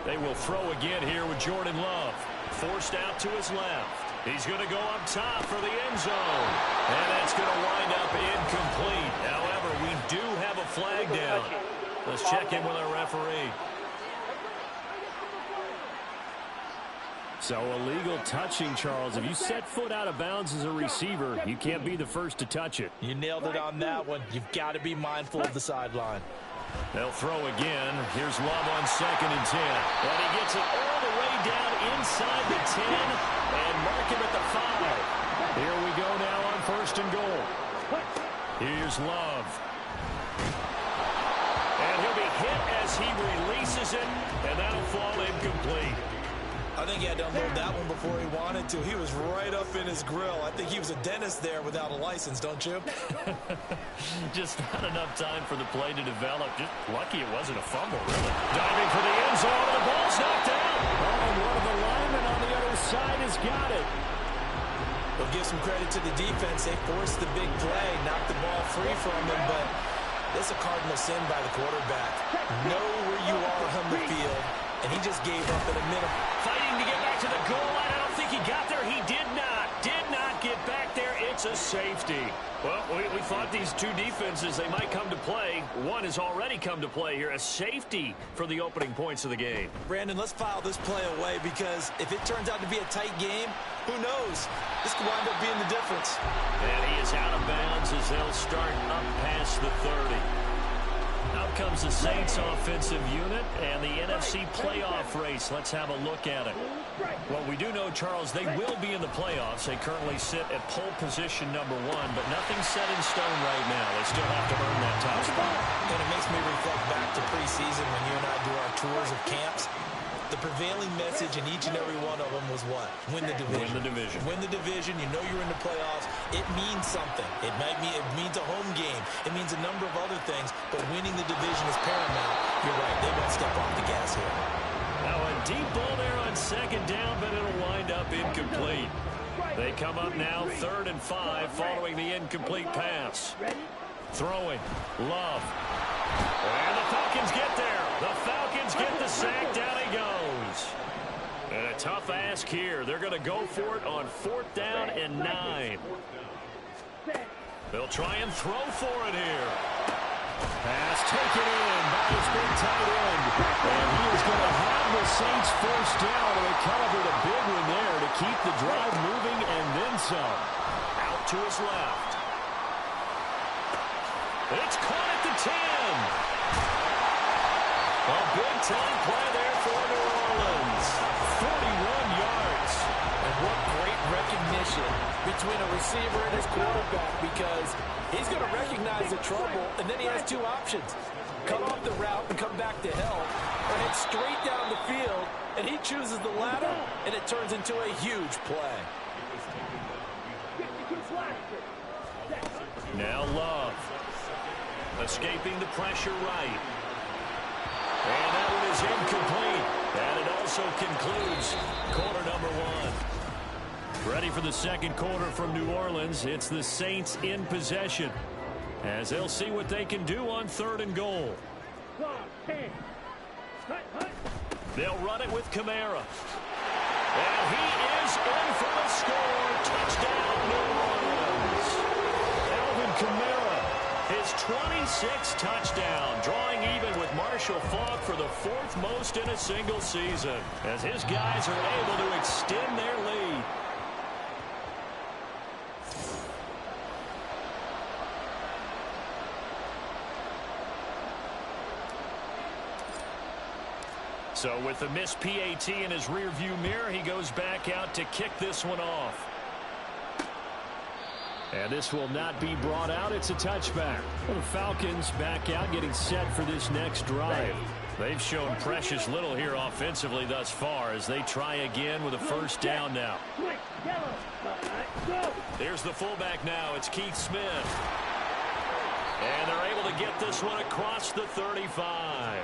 They will throw again here with Jordan Love. Forced out to his left. He's going to go up top for the end zone. And that's going to wind up incomplete. However, we do have a flag down. Let's check in with our referee. So illegal touching, Charles. If you set foot out of bounds as a receiver, you can't be the first to touch it. You nailed it on that one. You've got to be mindful of the sideline. They'll throw again. Here's Love on 2nd and 10. And he gets it all the way down inside the 10 and mark him at the 5. Here we go now on 1st and goal. Here's Love. And he'll be hit as he releases it, and that'll fall incomplete. I think he had to unload that one before he wanted to. He was right up in his grill. I think he was a dentist there without a license, don't you? Just not enough time for the play to develop. Just lucky it wasn't a fumble, really. Diving for the end zone, and the ball's knocked out. Oh, and one of the linemen on the other side has got it. We'll give some credit to the defense. They forced the big play, knocked the ball free from him, but this is a cardinal sin by the quarterback. Know where you are on the field, and he just gave up in a minute. Fighting to get back to the goal line. I don't think he got there. He did not get back there. It's a safety. Well, we thought these two defenses, they might come to play. One has already come to play here. A safety for the opening points of the game. Brandon, let's file this play away because if it turns out to be a tight game, who knows? This could wind up being the difference. And he is out of bounds as they'll start up past the 30. Out comes the Saints offensive unit and the NFC playoff race. Let's have a look at it. Well, we do know, Charles, they will be in the playoffs. They currently sit at pole position #1, but nothing's set in stone right now. They still have to earn that top spot. And it makes me reflect back to preseason when you and I do our tours of camps. The prevailing message in each and every one of them was what? Win the division. Win the division. Win the division. You know you're in the playoffs. It means something. It means a home game. It means a number of other things, but winning the division is paramount. You're right. They won't step off the gas here. Now a deep ball there on 2nd down, but it'll wind up incomplete. They come up now 3rd and 5 following the incomplete pass. Throwing. Love. And the Falcons get there. The Falcons get the sack. Down he goes. And a tough ask here. They're going to go for it on 4th down and 9. They'll try and throw for it here. Pass taken in by his big tight end. And he is going to have the Saints 1st down. And they calibrate a big one there to keep the drive moving and then some. Out to his left. It's caught at the 10. A big-time play there for New Orleans. 41 yards. And what great recognition between a receiver and his quarterback, because he's going to recognize the trouble, and then he has two options. Cut off the route and come back to help, or head straight down the field, and he chooses the latter, and it turns into a huge play. Now Love. Escaping the pressure right. And that one is incomplete. And it also concludes quarter #1. Ready for the second quarter from New Orleans. It's the Saints in possession, as they'll see what they can do on 3rd and goal. They'll run it with Kamara. And he is in for the score. Touchdown, New Orleans. Alvin Kamara. His 26th touchdown, drawing even with Marshall Faulk for the 4th most in a single season, as his guys are able to extend their lead. So with the missed PAT in his rearview mirror, he goes back out to kick this one off. And this will not be brought out. It's a touchback. Well, the Falcons back out, getting set for this next drive. They've shown precious little here offensively thus far as they try again with a 1st down now. There's the fullback now. It's Keith Smith. And they're able to get this one across the 35.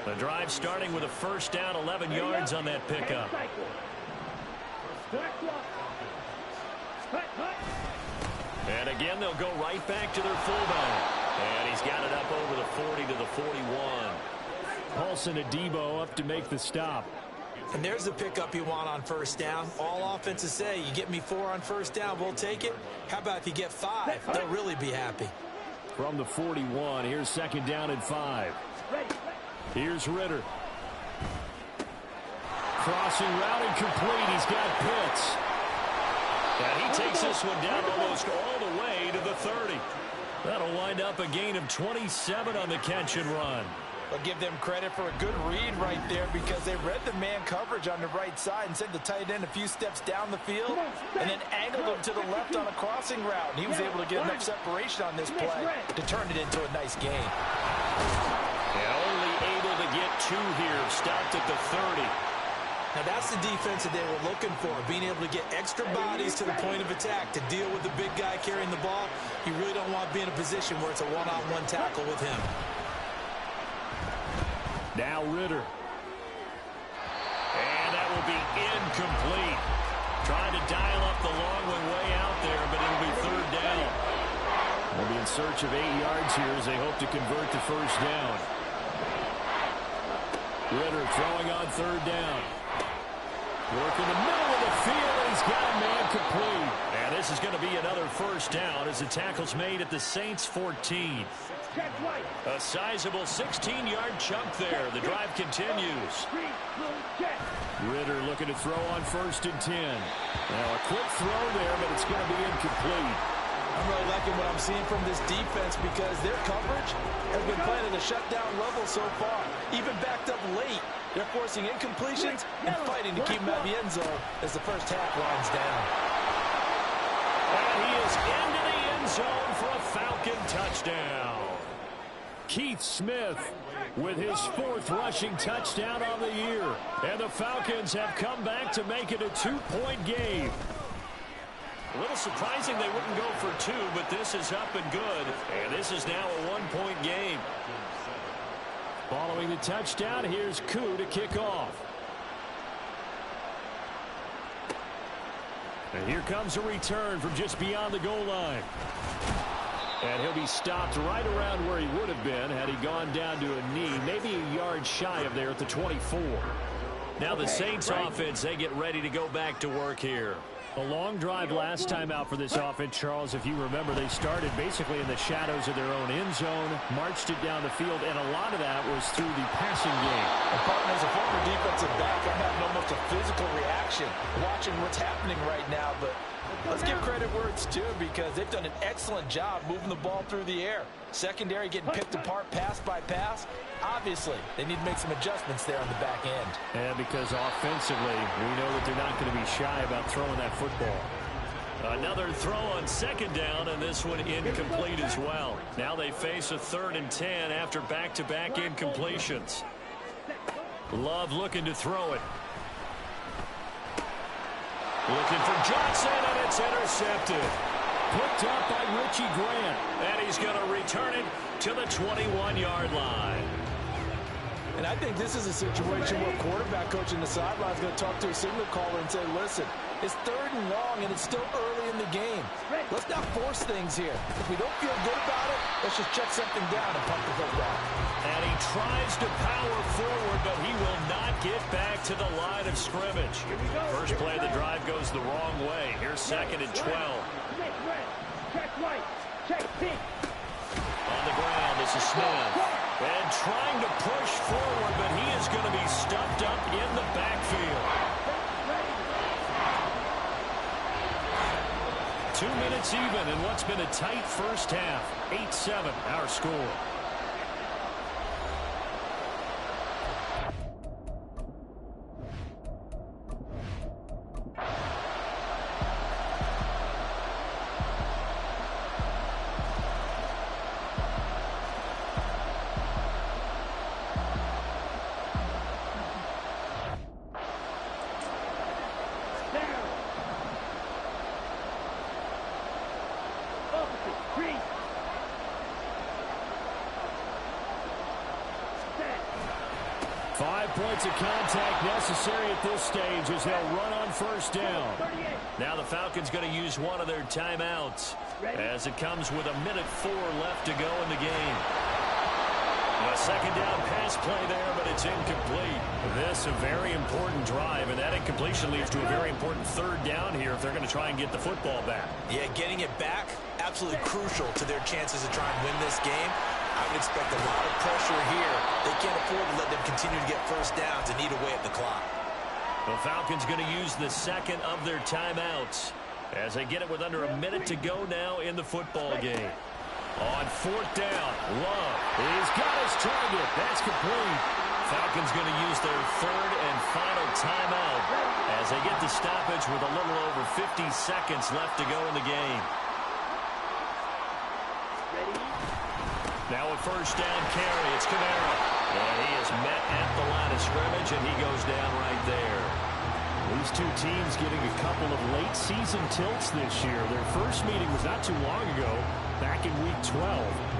The drive starting with a 1st down, 11 yards on that pickup. And again, they'll go right back to their fullback. And he's got it up over the 40 to the 41. Paulson Adebo up to make the stop. And there's the pickup you want on 1st down. All offenses say, you get me 4 on 1st down, we'll take it. How about if you get 5? They'll really be happy. From the 41, here's 2nd down and 5. Here's Ritter. Crossing route incomplete. He's got Pitts. And he takes this one down almost all the way to the 30. That'll wind up a gain of 27 on the catch and run. I'll give them credit for a good read right there because they read the man coverage on the right side and sent the tight end a few steps down the field and then angled him to the left on a crossing route. And he was able to get enough separation on this play to turn it into a nice gain. And only able to get 2 here. Stopped at the 30. Now that's the defense that they were looking for, being able to get extra bodies to the point of attack to deal with the big guy carrying the ball. You really don't want to be in a position where it's a one-on-one tackle with him. Now Ritter. And that will be incomplete. Trying to dial up the long one way out there, but it'll be 3rd down. They'll be in search of 8 yards here as they hope to convert to 1st down. Ritter throwing on 3rd down. Work in the middle of the field, and he's got a man complete. And this is going to be another 1st down as the tackle's made at the Saints' 14. A sizable 16-yard chunk there. The drive continues. Ritter looking to throw on 1st and 10. Now a quick throw there, but it's going to be incomplete. I'm really liking what I'm seeing from this defense because their coverage has been playing at a shutdown level so far. Even backed up late, they're forcing incompletions and fighting to keep them out of the end zone as the first half winds down. And he is into the end zone for a Falcon touchdown. Keith Smith with his 4th rushing touchdown on the year. And the Falcons have come back to make it a 2-point game. A little surprising they wouldn't go for 2, but this is up and good. And this is now a 1-point game. Following the touchdown, here's Koo to kick off. And here comes a return from just beyond the goal line. And he'll be stopped right around where he would have been had he gone down to a knee, maybe a yard shy of there at the 24. Now the Saints offense, they get ready to go back to work here. A long drive last time out for this offense, Charles. If you remember, they started basically in the shadows of their own end zone, marched it down the field, and a lot of that was through the passing game. And partner, as a former defensive back, I'm having almost a physical reaction watching what's happening right now. But let's give credit where it's due because they've done an excellent job moving the ball through the air. Secondary getting picked apart pass by pass. Obviously, they need to make some adjustments there on the back end. Yeah, because offensively, we know that they're not going to be shy about throwing that football. Another throw on 2nd down, and this one incomplete as well. Now they face a 3rd and 10 after back-to-back incompletions. Love looking to throw it. Looking for Johnson, and it's intercepted. Picked up by Richie Grant. And he's going to return it to the 21-yard line. And I think this is a situation where quarterback coach in the sideline is going to talk to a signal caller and say, listen, it's 3rd and long, and it's still early in the game. Let's not force things here. If we don't feel good about it, let's just check something down and pump the football. And he tries to power forward, but he will not get back to the line of scrimmage. First play of the drive goes the wrong way. Here's 2nd and 12. On the ground, this is Smith. And trying to push forward, but he is going to be stuffed up in the backfield. 2 minutes even in what's been a tight first half. 8-7, our score. Points of contact necessary at this stage as they'll run on 1st down. Now the Falcons going to use one of their timeouts as it comes with 1:04 left to go in the game. A 2nd down pass play there, but it's incomplete. This a very important drive, and that incompletion leads to a very important 3rd down here if they're going to try and get the football back. Yeah, getting it back, absolutely crucial to their chances to try and win this game. I would expect a lot of pressure here. They can't afford to let them continue to get 1st downs and eat away at the clock. The Falcons going to use the second of their timeouts as they get it with under a minute to go now in the football game. On fourth down, Love. He's got his target. That's complete. Falcons going to use their third and final timeout as they get the stoppage with a little over 50 seconds left to go in the game. Now a first down carry. It's Kamara. And he is met at the line of scrimmage, and he goes down right there. These two teams getting a couple of late season tilts this year. Their first meeting was not too long ago, back in week 12.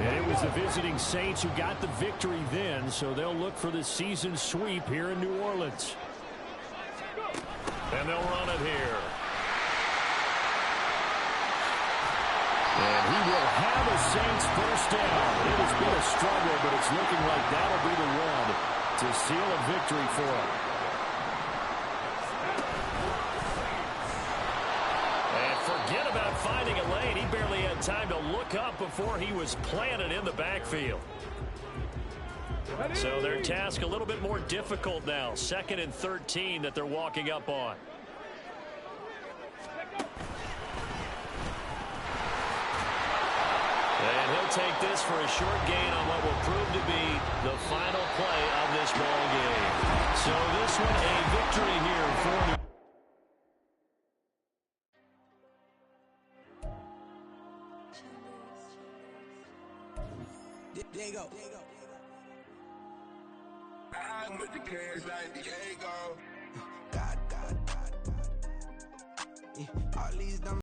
And it was the visiting Saints who got the victory then, so they'll look for the season sweep here in New Orleans. And they'll run it here. And he will have a Saints first down. It has been a struggle, but it's looking like that'll be the run to seal a victory for him. And forget about finding a lane. He barely had time to look up before he was planted in the backfield. So their task a little bit more difficult now. 2nd and 13 that they're walking up on. And he'll take this for a short gain on what will prove to be the final play of this ball game. So this one a victory here for There you go. I'm with the kids like Diego. God. All these dumb